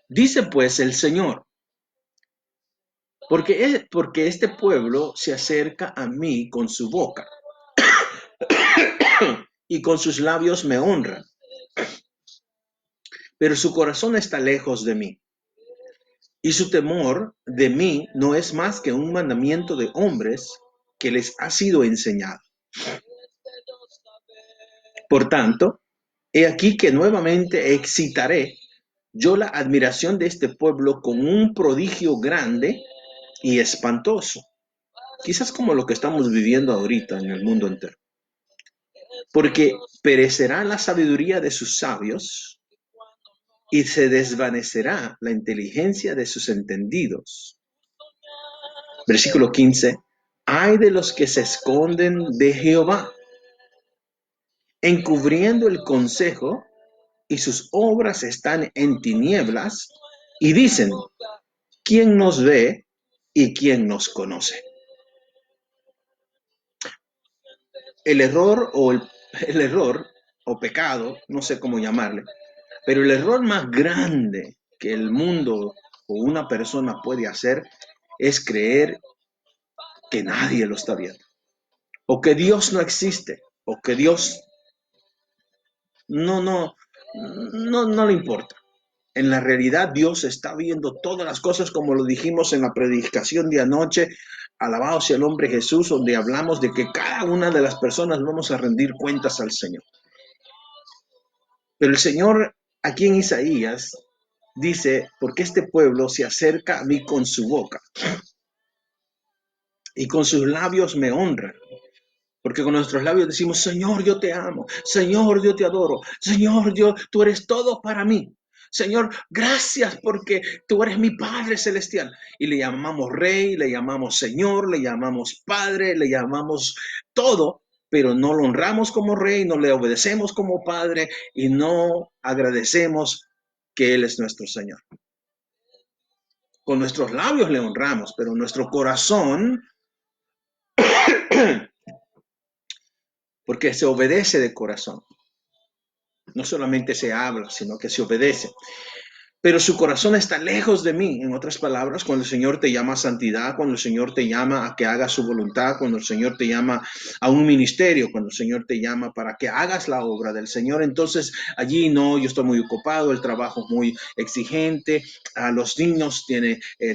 dice pues el Señor, porque este pueblo se acerca a mí con su boca y con sus labios me honran, pero su corazón está lejos de mí. Y su temor de mí no es más que un mandamiento de hombres que les ha sido enseñado. Por tanto, he aquí que nuevamente excitaré yo la admiración de este pueblo con un prodigio grande y espantoso, quizás como lo que estamos viviendo ahorita en el mundo entero. Porque perecerá la sabiduría de sus sabios y se desvanecerá la inteligencia de sus entendidos. Versículo 15. Ay de los que se esconden de Jehová, encubriendo el consejo, y sus obras están en tinieblas, y dicen: ¿quién nos ve y quién nos conoce? El error o pecado, no sé cómo llamarle, pero el error más grande que el mundo o una persona puede hacer es creer que nadie lo está viendo, o que Dios no existe, o que Dios no le importa. En la realidad, Dios está viendo todas las cosas, como lo dijimos en la predicación de anoche. Alabado sea el nombre de Jesús, donde hablamos de que cada una de las personas vamos a rendir cuentas al Señor. Pero el Señor, aquí en Isaías, dice: porque este pueblo se acerca a mí con su boca y con sus labios me honra. Porque con nuestros labios decimos: Señor, yo te amo. Señor, yo te adoro. Señor, tú eres todo para mí. Señor, gracias porque tú eres mi Padre Celestial. Y le llamamos Rey, le llamamos Señor, le llamamos Padre, le llamamos todo, pero no lo honramos como Rey, no le obedecemos como Padre y no agradecemos que Él es nuestro Señor. Con nuestros labios le honramos, pero nuestro corazón, porque se obedece de corazón. No solamente se habla, sino que se obedece. Pero su corazón está lejos de mí. En otras palabras, cuando el Señor te llama a santidad, cuando el Señor te llama a que hagas su voluntad, cuando el Señor te llama a un ministerio, cuando el Señor te llama para que hagas la obra del Señor, entonces allí no, yo estoy muy ocupado, el trabajo es muy exigente, a los niños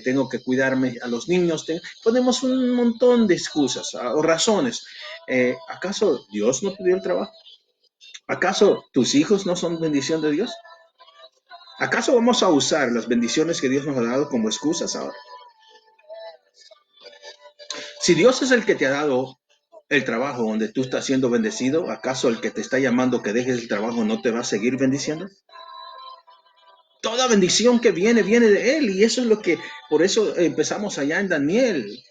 tengo que cuidarme a los niños. Ponemos un montón de excusas o razones. ¿Acaso Dios no te dio el trabajo? ¿Acaso tus hijos no son bendición de Dios? ¿Acaso vamos a usar las bendiciones que Dios nos ha dado como excusas ahora? Si Dios es el que te ha dado el trabajo donde tú estás siendo bendecido, ¿acaso el que te está llamando que dejes el trabajo no te va a seguir bendiciendo? Toda bendición que viene de Él, y eso es lo que, por eso empezamos allá en Daniel.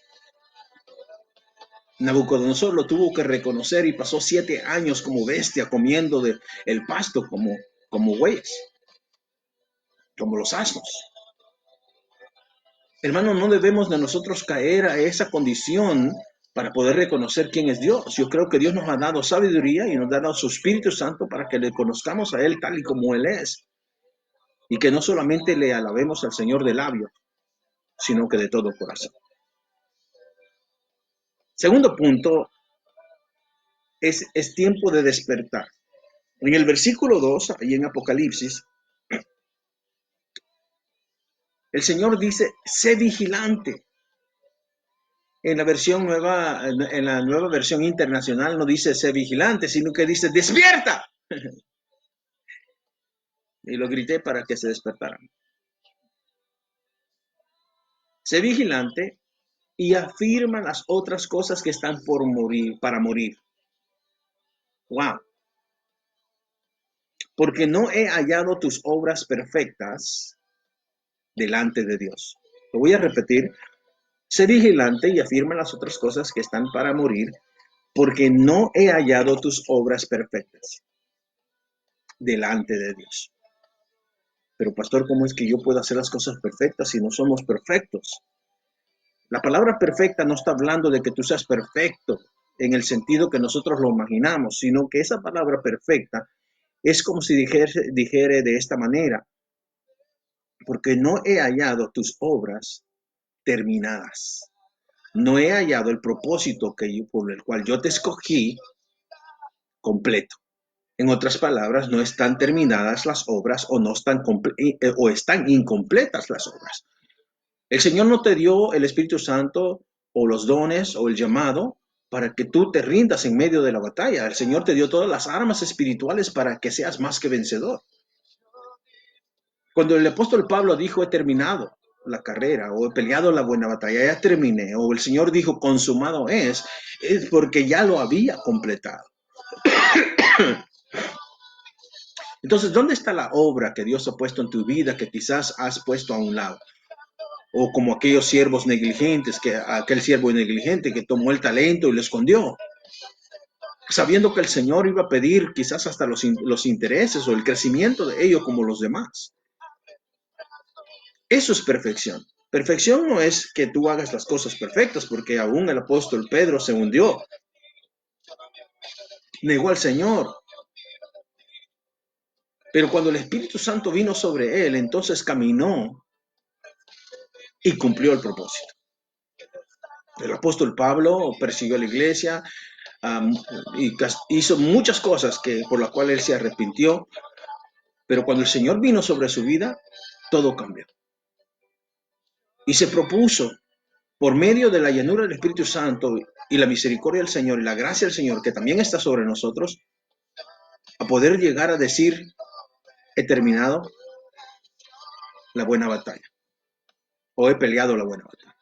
Nabucodonosor lo tuvo que reconocer y pasó 7 años como bestia comiendo el pasto como bueyes, como los asnos. Hermano, no debemos de nosotros caer a esa condición para poder reconocer quién es Dios. Yo creo que Dios nos ha dado sabiduría y nos ha dado su Espíritu Santo para que le conozcamos a Él tal y como Él es. Y que no solamente le alabemos al Señor de labios, sino que de todo corazón. Segundo punto, es tiempo de despertar. En el versículo 2, ahí en Apocalipsis, el Señor dice: sé vigilante. En la versión nueva, en la nueva versión internacional no dice sé vigilante, sino que dice despierta. Y lo grité para que se despertaran. Sé vigilante y afirma las otras cosas que están por morir, para morir. Wow. Porque no he hallado tus obras perfectas delante de Dios. Lo voy a repetir. Sé vigilante y afirma las otras cosas que están para morir, porque no he hallado tus obras perfectas delante de Dios. Pero pastor, ¿cómo es que yo puedo hacer las cosas perfectas si no somos perfectos? La palabra perfecta no está hablando de que tú seas perfecto en el sentido que nosotros lo imaginamos, sino que esa palabra perfecta es como si dijere de esta manera, porque no he hallado tus obras terminadas. No he hallado el propósito por el cual yo te escogí completo. En otras palabras, no están terminadas las obras o no están o están incompletas las obras. El Señor no te dio el Espíritu Santo o los dones o el llamado para que tú te rindas en medio de la batalla. El Señor te dio todas las armas espirituales para que seas más que vencedor. Cuando el apóstol Pablo dijo he terminado la carrera o he peleado la buena batalla, ya terminé, o el Señor dijo consumado es porque ya lo había completado. Entonces, ¿dónde está la obra que Dios ha puesto en tu vida que quizás has puesto a un lado? O como aquellos siervos negligentes, aquel siervo negligente que tomó el talento y lo escondió, sabiendo que el Señor iba a pedir quizás hasta los intereses o el crecimiento de ellos como los demás. Eso es perfección. Perfección no es que tú hagas las cosas perfectas, porque aún el apóstol Pedro se hundió, negó al Señor. Pero cuando el Espíritu Santo vino sobre él, entonces caminó y cumplió el propósito. El apóstol Pablo persiguió a la iglesia y hizo muchas cosas por las cuales él se arrepintió, pero cuando el Señor vino sobre su vida, todo cambió. Y se propuso, por medio de la llenura del Espíritu Santo y la misericordia del Señor y la gracia del Señor, que también está sobre nosotros, a poder llegar a decir, he terminado la buena batalla, o he peleado la buena batalla.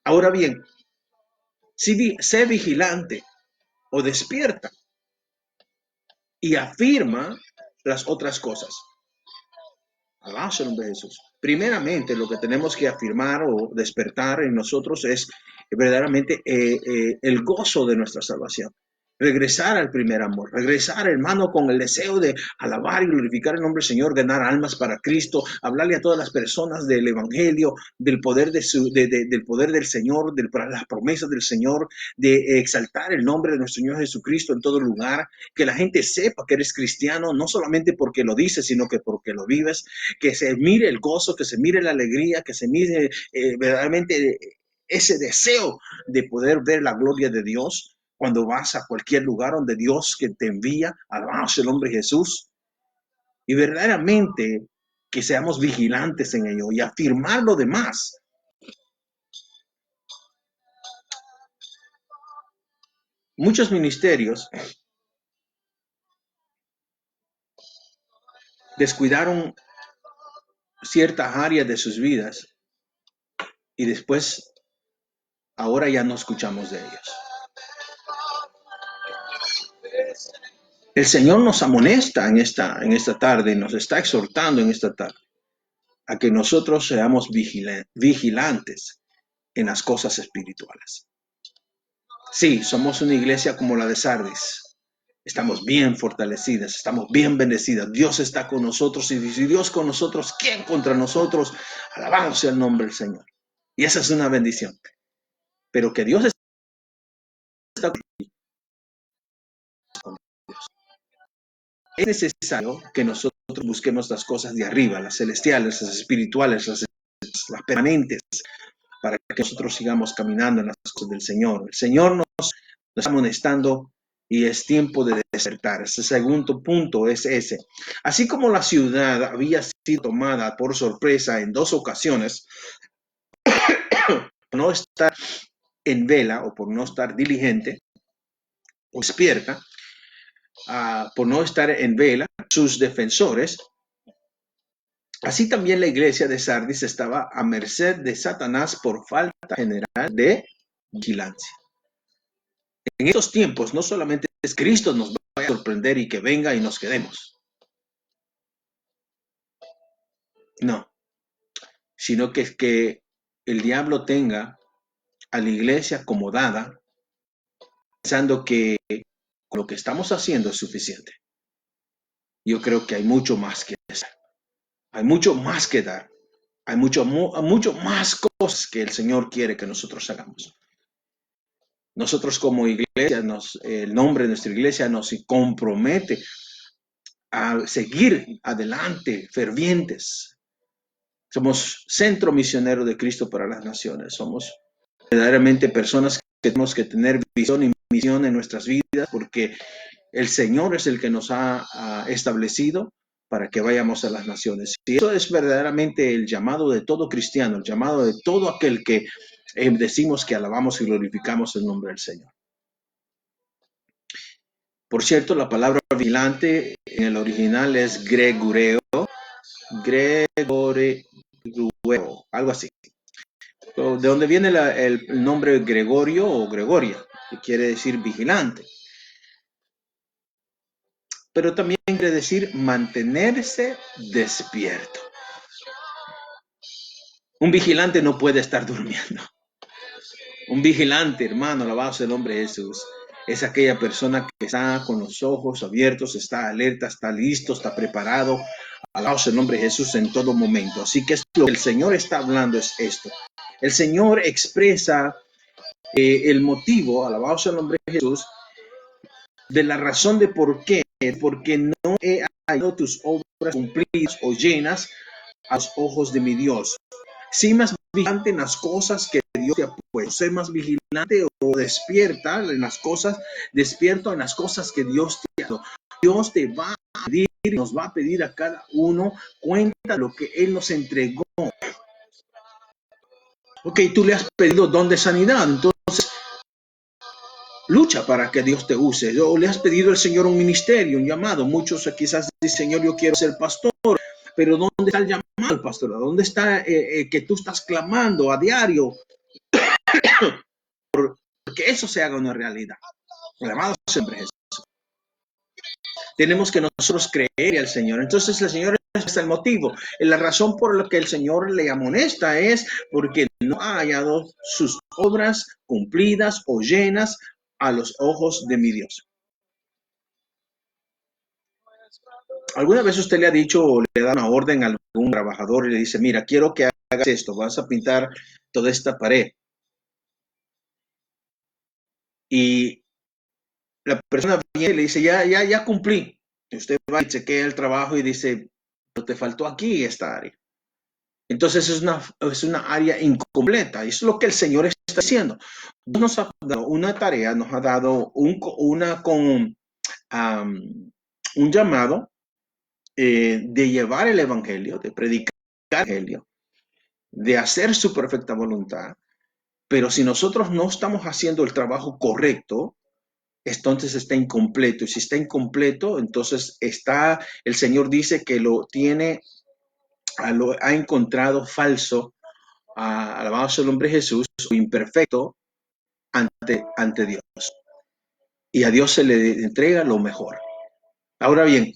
Ahora bien, si sé vigilante o despierta y afirma las otras cosas. Alabanza el nombre de Jesús. Primeramente, lo que tenemos que afirmar o despertar en nosotros es verdaderamente el gozo de nuestra salvación. Regresar al primer amor, regresar, hermano, con el deseo de alabar y glorificar el nombre del Señor, ganar almas para Cristo, hablarle a todas las personas del Evangelio, del poder, del poder del Señor, de las promesas del Señor, de exaltar el nombre de nuestro Señor Jesucristo en todo lugar, que la gente sepa que eres cristiano, no solamente porque lo dices, sino que porque lo vives, que se mire el gozo, que se mire la alegría, que se mire verdaderamente ese deseo de poder ver la gloria de Dios cuando vas a cualquier lugar donde Dios que te envía, alabamos el nombre de Jesús, y verdaderamente que seamos vigilantes en ello y afirmar lo demás. Muchos ministerios descuidaron ciertas áreas de sus vidas y después ahora ya no escuchamos de ellos. El Señor nos amonesta en esta tarde, nos está exhortando en esta tarde a que nosotros seamos vigilantes en las cosas espirituales. Sí, somos una iglesia como la de Sardis. Estamos bien fortalecidas, estamos bien bendecidas. Dios está con nosotros y si Dios con nosotros, ¿quién contra nosotros? Alabado sea el nombre del Señor. Y esa es una bendición. Pero que Dios está con Dios. Es necesario que nosotros busquemos las cosas de arriba, las celestiales, las espirituales, las permanentes, para que nosotros sigamos caminando en las cosas del Señor. El Señor nos está amonestando y es tiempo de despertar. Ese segundo punto es ese. Así como la ciudad había sido tomada por sorpresa en 2 ocasiones, no está en vela o por no estar diligente o despierta, por no estar en vela, sus defensores, así también la iglesia de Sardis estaba a merced de Satanás por falta general de vigilancia. En estos tiempos no solamente es Cristo nos va a sorprender y que venga y nos quedemos. No, sino que el diablo tenga a la iglesia acomodada pensando que lo que estamos haciendo es suficiente. Yo creo que hay mucho más que hacer. Hay mucho más que dar. Hay mucho más cosas que el Señor quiere que nosotros hagamos. Nosotros como iglesia, el nombre de nuestra iglesia nos compromete a seguir adelante, fervientes. Somos centro misionero de Cristo para las naciones. Somos verdaderamente personas que tenemos que tener visión y misión en nuestras vidas porque el Señor es el que nos ha establecido para que vayamos a las naciones. Y eso es verdaderamente el llamado de todo cristiano, el llamado de todo aquel que decimos que alabamos y glorificamos el nombre del Señor. Por cierto, la palabra vigilante en el original es gregoreo, algo así. De donde viene el nombre Gregorio o Gregoria, que quiere decir vigilante. Pero también quiere decir mantenerse despierto. Un vigilante no puede estar durmiendo. Un vigilante, hermano, alabado sea el nombre de Jesús, es aquella persona que está con los ojos abiertos, está alerta, está listo, está preparado. Alabado sea el nombre de Jesús en todo momento. Así que lo que el Señor está hablando es esto. El Señor expresa el motivo, alabado sea el nombre de Jesús, de la razón de por qué. Porque no he hallado tus obras cumplidas o llenas a los ojos de mi Dios. Sé más vigilante en las cosas que Dios te ha puesto. Sé más vigilante o despierta en las cosas, despierto en las cosas que Dios te ha dado. Dios te va a pedir, nos va a pedir a cada uno cuenta lo que Él nos entregó. Ok, tú le has pedido don de sanidad, entonces lucha para que Dios te use. O le has pedido al Señor un ministerio, un llamado. Muchos quizás dicen, Señor, yo quiero ser pastor. Pero ¿dónde está el llamado al pastorado? ¿Dónde está que tú estás clamando a diario? Porque eso se haga una realidad. El llamado siempre es eso. Tenemos que nosotros creer al Señor. Entonces el Señor es el motivo. La razón por la que el Señor le amonesta es porque no ha hallado sus obras cumplidas o llenas a los ojos de mi Dios. ¿Alguna vez usted le ha dicho o le da una orden a algún trabajador y le dice, mira, quiero que hagas esto, vas a pintar toda esta pared? Y la persona viene y le dice, ya cumplí. Y usted va y chequea el trabajo y dice, pero te faltó aquí esta área. Entonces es una área incompleta. Eso es lo que el Señor está diciendo. Nos ha dado una tarea, nos ha dado un llamado de llevar el Evangelio, de predicar el Evangelio, de hacer su perfecta voluntad. Pero si nosotros no estamos haciendo el trabajo correcto, entonces está incompleto. Y si está incompleto, entonces el Señor dice que lo ha encontrado falso, alabado sea el nombre de Jesús, o imperfecto ante Dios. Y a Dios se le entrega lo mejor. Ahora bien,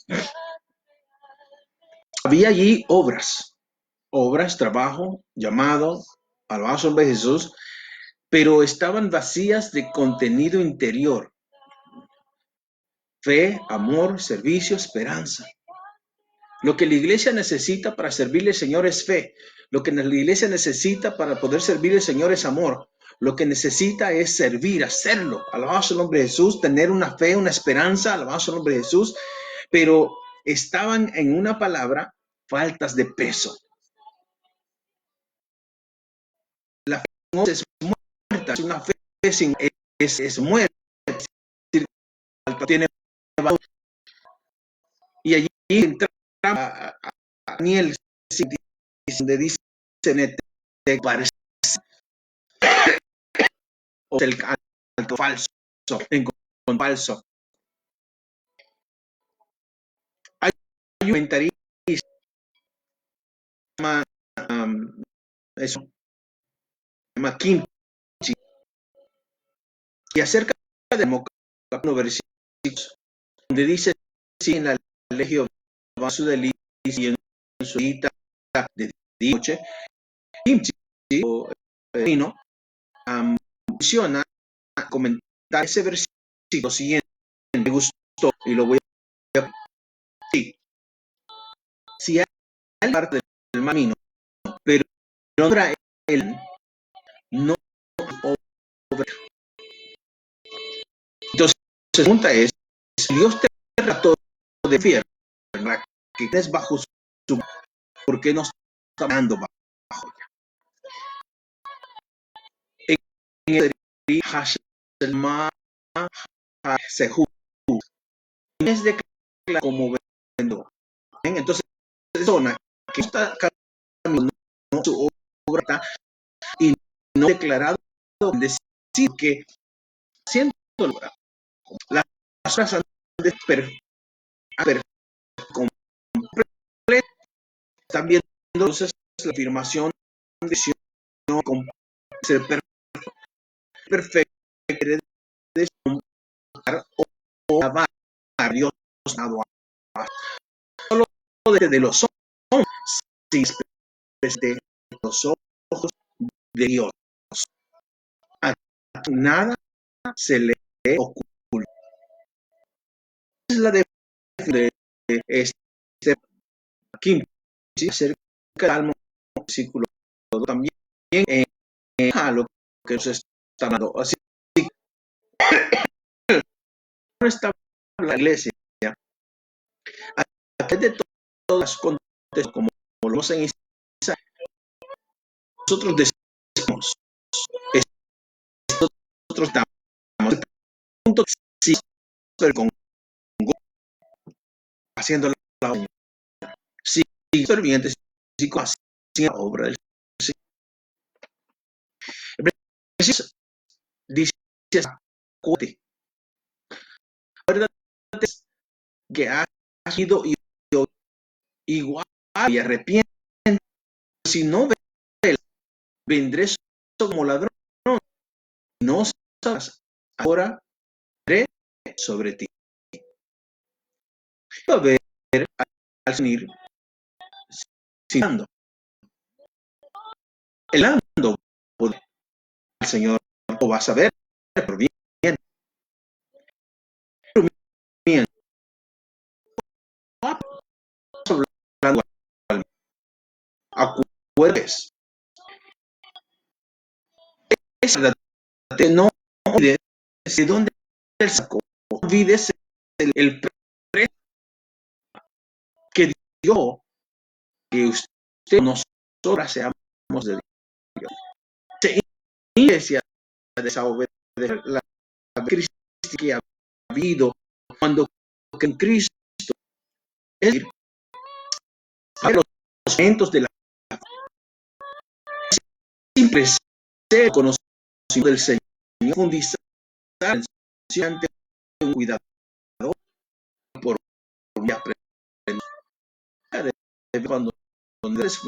había allí obras, trabajo, llamado, alabado sea el nombre de Jesús, pero estaban vacías de contenido interior. Fe, amor, servicio, esperanza. Lo que la iglesia necesita para servirle al Señor es fe. Lo que la iglesia necesita para poder servirle al Señor es amor. Lo que necesita es servir, hacerlo. Alabado sea el nombre de Jesús, tener una fe, una esperanza. Alabado sea el nombre de Jesús. Pero estaban en una palabra, faltas de peso. La fe no es muerta, es una fe sin es muerta. Tiene valor. Y allí entra a Daniel, donde dice, parece o el alto falso, en falso. Hay un comentarista eso, se llama Kim, y acerca de democracia, versículos donde dice sí, en la legio va su delicia y en su hita de noche, Kim o no menciona, comentar ese versículo siguiente, me gustó y lo voy a sí, si hay parte del camino, pero no trae él, no obra. Entonces, la pregunta es, si Dios te trató de fiel, que estés bajo su, ¿por qué no está dando bajo ella? En el Hashelma Sehu, es declarado como vendo. Entonces, persona que está caminando su obra y no declarado decir que siendo las cosas han de también entonces la afirmación de no ser perfecto de o alabar a Dios solo de los ojos, si desde los ojos de Dios. A nada se le oculta. Es la de este aquí acerca del Salmo versículo también a lo que nos está hablando. Así que no está la iglesia a través de todas las contextos como lo vemos en Isaías, nosotros decimos, nosotros damos el punto sí, pero con haciendo la obra. Sí, fervientes, sí, haciendo la obra del Señor. Dice verdad que has ido igual y arrepiente, si no vendré como ladrón, no sabrás, ahora vendré sobre ti. Va a ver al venir citando el ando poder al Señor, o vas a ver por bien, bien, hablando acuerdes, es verdad, no olvides de dónde él sacó, no olvides el precio que dio que usted nosotras seamos de Dios. Se inicia a desobedecer la crisis que ha habido cuando en Cristo es decir, a los momentos de la simple ser conocido del Señor, profundizar en su ante un cuidado por mi aprender cuando es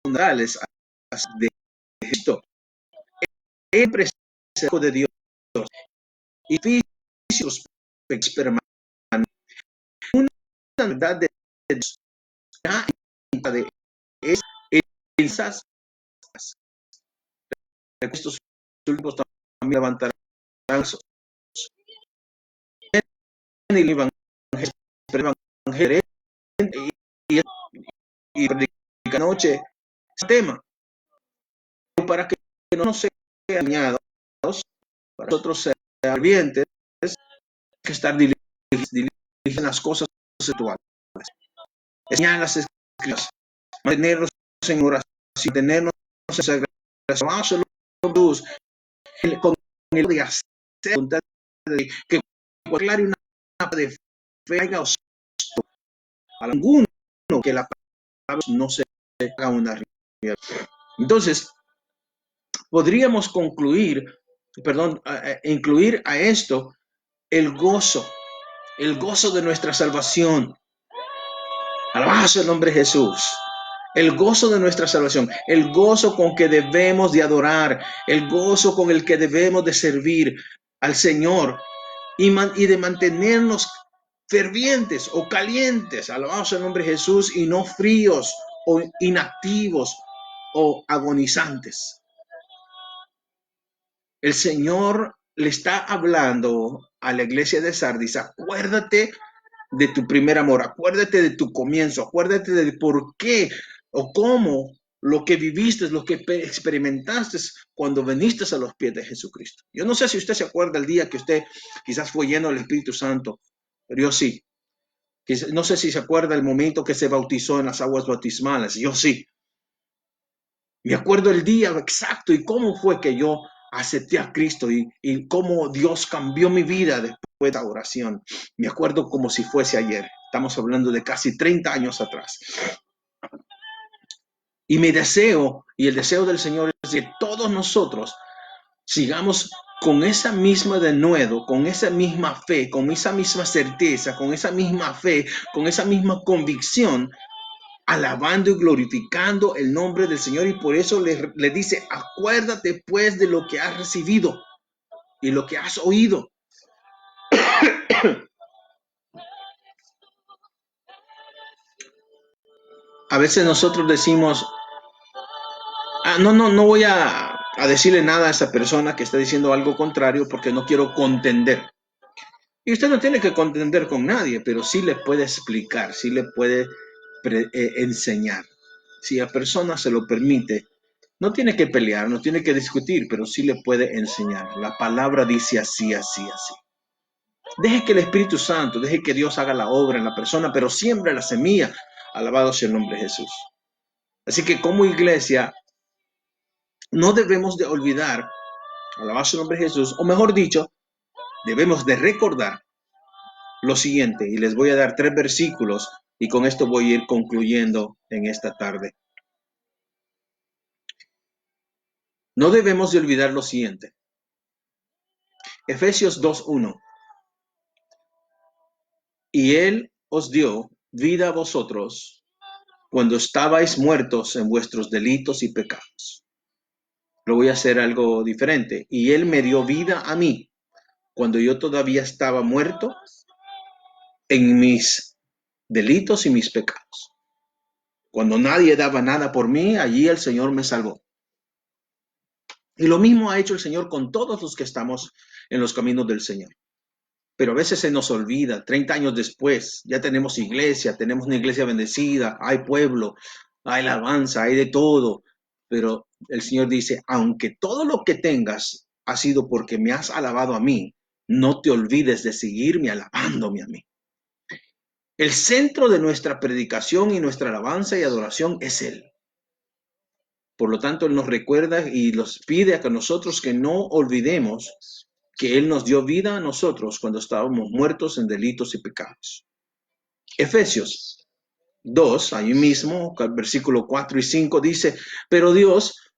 fundamentales de Cristo, el presencia de Dios y físicos permanentes, una verdad de Dios de es el sas estos últimos también levantarán en el evangelio y predica noche este tema para que no sean dañados, para nosotros ser fervientes, que estar dirigiendo las cosas sexuales, enseñar las escrituras, mantenernos en oración, tenernos en sagración, con el de hacer que cualquier una de fe haya alguno que la palabra no se haga una realidad. Entonces, podríamos concluir incluir a esto el gozo de nuestra salvación. Alabado el nombre de Jesús. El gozo de nuestra salvación, el gozo con que debemos de adorar, el gozo con el que debemos de servir al Señor y de mantenernos fervientes o calientes, alabado el nombre de Jesús, y no fríos o inactivos o agonizantes. El Señor le está hablando a la iglesia de Sardis: acuérdate de tu primer amor, acuérdate de tu comienzo, acuérdate de por qué o cómo lo que viviste, lo que experimentaste cuando viniste a los pies de Jesucristo. Yo no sé si usted se acuerda el día que usted quizás fue lleno del Espíritu Santo, pero yo sí. No sé si se acuerda el momento que se bautizó en las aguas bautismales, yo sí. Me acuerdo el día exacto y cómo fue que yo acepté a Cristo y cómo Dios cambió mi vida después de la oración. Me acuerdo como si fuese ayer. Estamos hablando de casi 30 años atrás. Y mi deseo y el deseo del Señor es que todos nosotros sigamos con esa misma denuedo, con esa misma fe, con esa misma certeza, con esa misma fe, con esa misma convicción, alabando y glorificando el nombre del Señor. Y por eso le dice: acuérdate pues de lo que has recibido y lo que has oído. A veces nosotros decimos: no voy a decirle nada a esa persona que está diciendo algo contrario porque no quiero contender. Y usted no tiene que contender con nadie, pero sí le puede explicar, sí le puede enseñar. Si a persona se lo permite, no tiene que pelear, no tiene que discutir, pero sí le puede enseñar. La palabra dice así, así, así. Deje que el Espíritu Santo, deje que Dios haga la obra en la persona, pero siembra la semilla. Alabado sea el nombre de Jesús. Así que como iglesia, no debemos de olvidar, alabado sea el nombre de Jesús, o mejor dicho, debemos de recordar lo siguiente, y les voy a dar 3 versículos, y con esto voy a ir concluyendo en esta tarde. No debemos de olvidar lo siguiente. Efesios 2:1. Y Él os dio vida a vosotros cuando estabais muertos en vuestros delitos y pecados. Lo voy a hacer algo diferente. Y Él me dio vida a mí cuando yo todavía estaba muerto en mis delitos y mis pecados. Cuando nadie daba nada por mí, allí el Señor me salvó. Y lo mismo ha hecho el Señor con todos los que estamos en los caminos del Señor. Pero a veces se nos olvida, 30 años después, ya tenemos iglesia, tenemos una iglesia bendecida, hay pueblo, hay alabanza, hay de todo. Pero el Señor dice: aunque todo lo que tengas ha sido porque me has alabado a mí, no te olvides de seguirme alabándome a mí. El centro de nuestra predicación y nuestra alabanza y adoración es Él. Por lo tanto, Él nos recuerda y nos pide a que nosotros que no olvidemos que Él nos dio vida a nosotros cuando estábamos muertos en delitos y pecados. Efesios 2, ahí mismo, versículo 4 y 5 dice: pero Dios,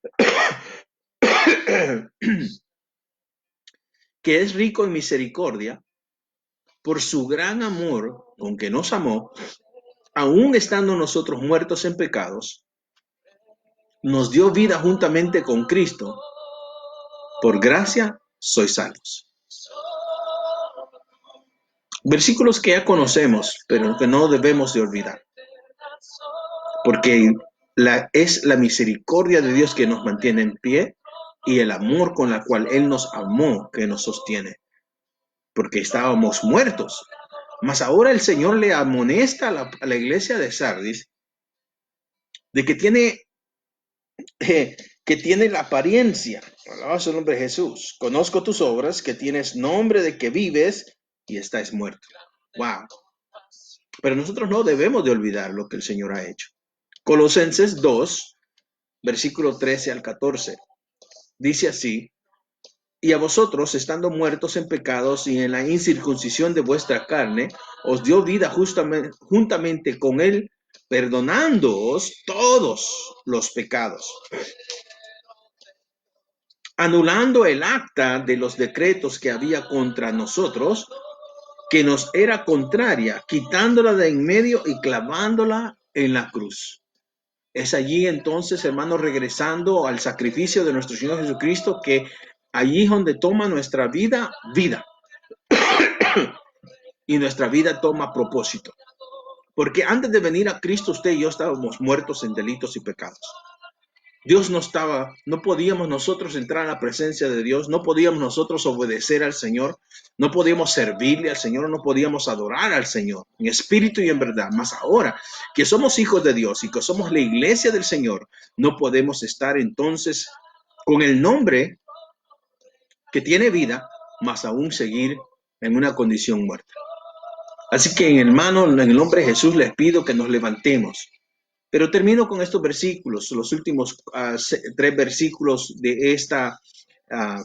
que es rico en misericordia, por su gran amor con que nos amó, aun estando nosotros muertos en pecados, nos dio vida juntamente con Cristo. Por gracia sois salvos. Versículos que ya conocemos, pero que no debemos de olvidar. Porque es la misericordia de Dios que nos mantiene en pie y el amor con la cual Él nos amó que nos sostiene. Porque estábamos muertos. Mas ahora el Señor le amonesta a la iglesia de Sardis de que tiene la apariencia. Alabado sea el nombre de Jesús. Conozco tus obras, que tienes nombre de que vives y estás muerto. Wow. Pero nosotros no debemos de olvidar lo que el Señor ha hecho. Colosenses 2, versículo 13 al 14. Dice así: y a vosotros, estando muertos en pecados y en la incircuncisión de vuestra carne, os dio vida juntamente con Él, perdonándoos todos los pecados. anulando el acta de los decretos que había contra nosotros, que nos era contraria, quitándola de en medio y clavándola en la cruz. Es allí entonces, hermanos, regresando al sacrificio de nuestro Señor Jesucristo, que allí es donde toma nuestra vida, y nuestra vida toma propósito. Porque antes de venir a Cristo, usted y yo estábamos muertos en delitos y pecados. Dios no podíamos nosotros entrar a la presencia de Dios, no podíamos nosotros obedecer al Señor, no podíamos servirle al Señor, no podíamos adorar al Señor en espíritu y en verdad. Mas ahora que somos hijos de Dios y que somos la iglesia del Señor, no podemos estar entonces con el nombre que tiene vida, mas aún seguir en una condición muerta. Así que, hermano, en el nombre de Jesús les pido que nos levantemos. Pero termino con estos versículos, los últimos 3 versículos de esta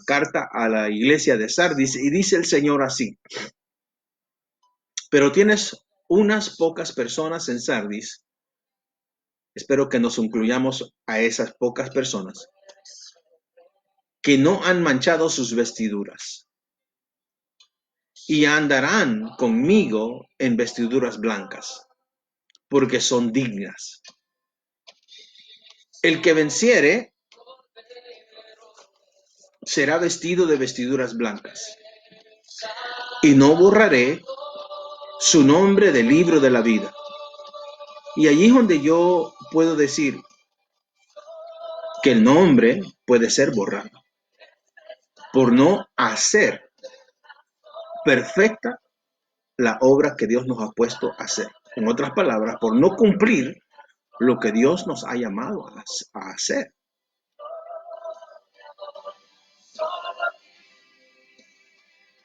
carta a la iglesia de Sardis, y dice el Señor así: pero tienes unas pocas personas en Sardis, espero que nos incluyamos a esas pocas personas, que no han manchado sus vestiduras, y andarán conmigo en vestiduras blancas, porque son dignas. El que venciere será vestido de vestiduras blancas, y no borraré su nombre del libro de la vida. Y allí es donde yo puedo decir que el nombre puede ser borrado por no hacer perfecta la obra que Dios nos ha puesto a hacer. En otras palabras, por no cumplir lo que Dios nos ha llamado a hacer.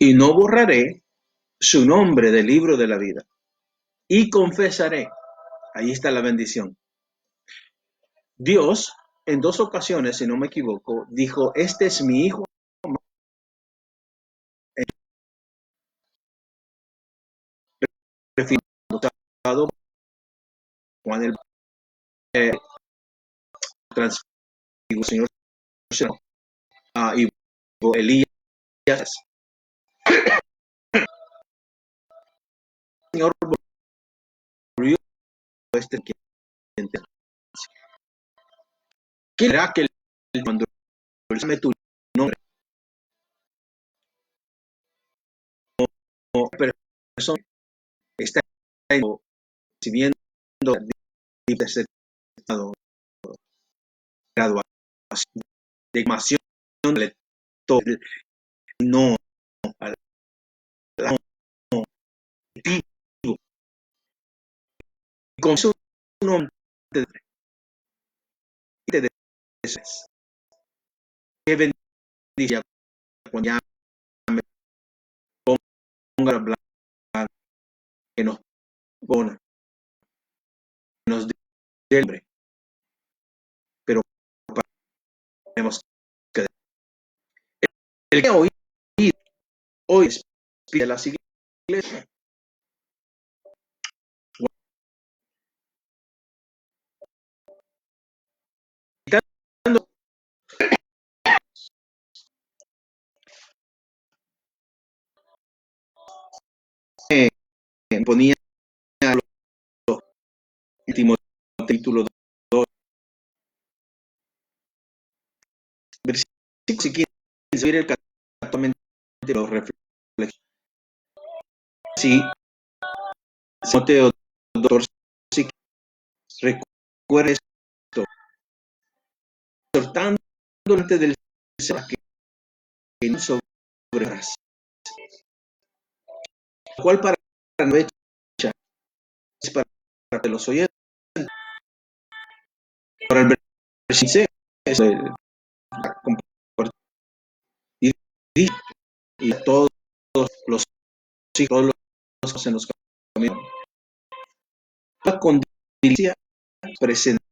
Y no borraré su nombre del libro de la vida. Y confesaré. Ahí está la bendición. Dios, en 2 ocasiones, si no me equivoco, dijo: este es mi hijo. Refiriendo Juan el Señor y Elías. Señor volvió este quien ¿qué hará que cuando llame tu nombre como persona está recibiendo graduación, dignación, no al objetivo, con su nombre te deseas. Qué bendición cuando ya me ponga la blanca, que nos pone, que nos dé el nombre, pero tenemos que el que hoy pide las iglesias, ponía los últimos títulos, versículos 15, ver el exactamente los reflejos. Sí, Timoteo 2, recuerda esto, exhortando delante del Señor que no sobreras, lo cual para no echa es para los oyentes, para el versículo es el y, y todos los hijos, todos los en los caminos, la condición presente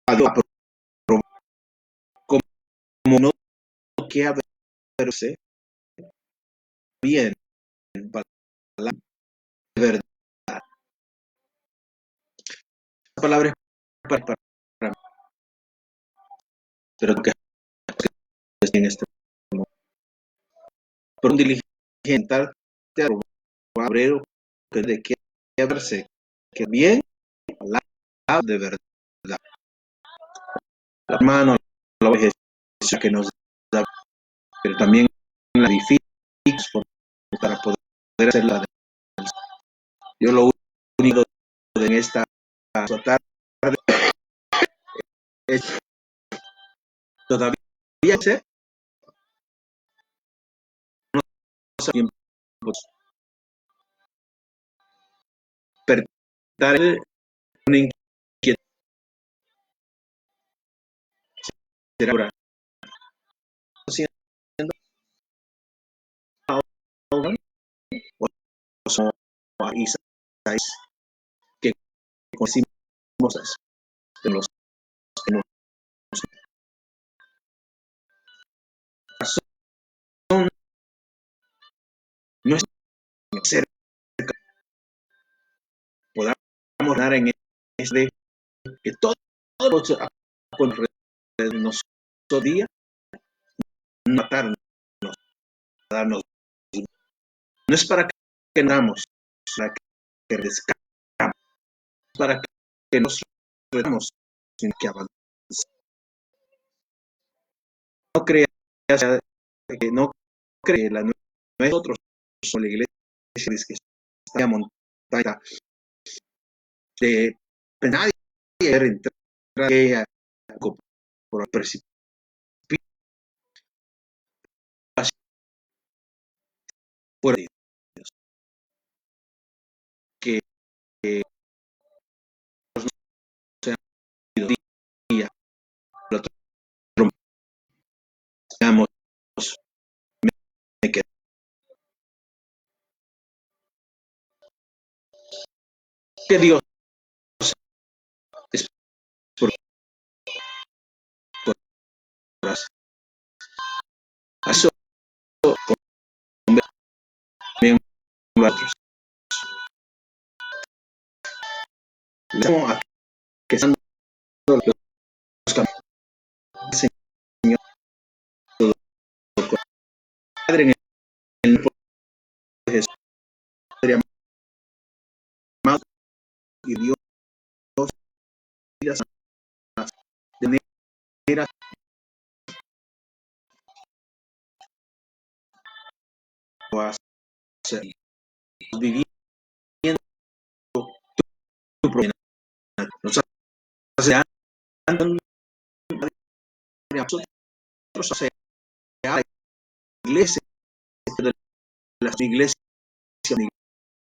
a Dios como no que haberse bien para la verdad. La palabra es para pero que en este momento. Por un diligente a robar obrero que de que verse que bien la de verdad. La mano, la vejez que nos da, pero también la difícil para poder hacerla. Yo lo único en esta tarde es todavía sé no sé tiempo despertar una inquietud ahora haciendo ahora o son Isaías que conocimos de los que nos son no es cerca podamos dar en este que todo con nuestro día matarnos darnos no es para que namos para que descansemos para que nos redamos sin que avancemos no creas que no cree la nosotros somos la iglesia que está montada de nadie entrar por el precipicio fuera de Dios que no sean día lo trompamos me quedo que Dios es por eso también nosotros a que están los caminos Señor Padre en el nombre de Jesús Padre amado y Dios de manera a ser viviendo tu propia nos hace nosotros hace a la iglesia de las iglesias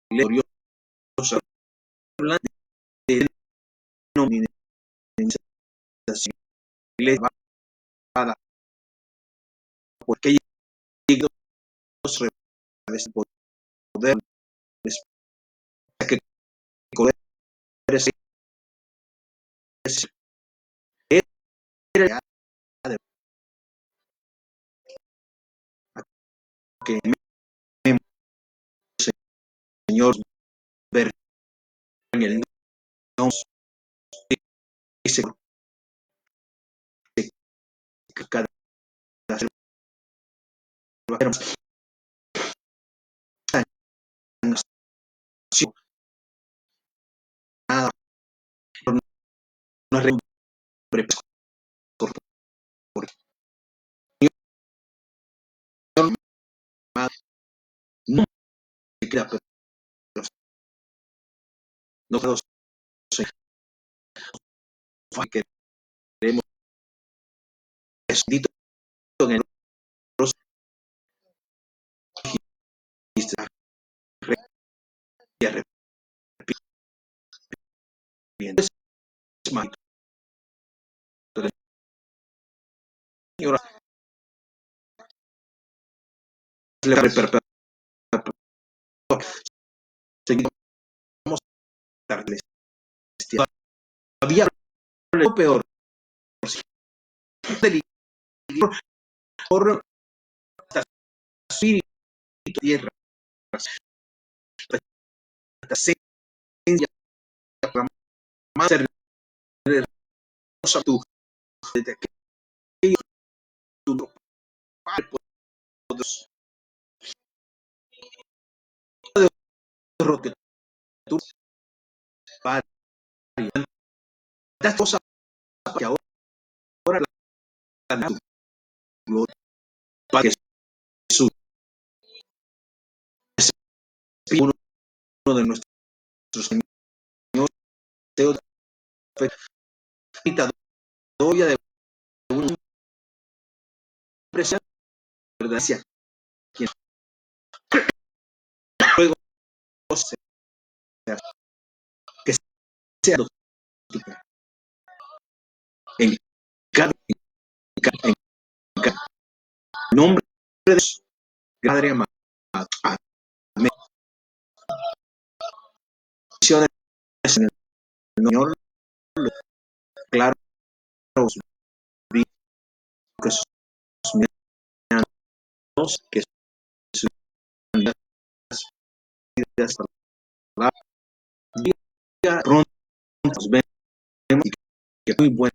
gloriosa de denominación iglesia porque ellos revés poder que poder era que Señor ver en el nombre dice que cada nación nada no es por no se crea pero no creo que queremos escrito en el rostro y arrepiento es mal Señor le seguimos darles todavía lo peor por espíritu tierra más hermosa tú desde ahorro que tú varias tantas cosas que ahora la gloria para Jesús es uno de nuestros señores deseos de de una empresa verdad hacia quien luego sea, que sea doctífica en en cada nombre de Dios, Padre amado. Amén. Bendiciones en el Señor, claro, que sus que sus vidas pronto nos vemos y que muy buen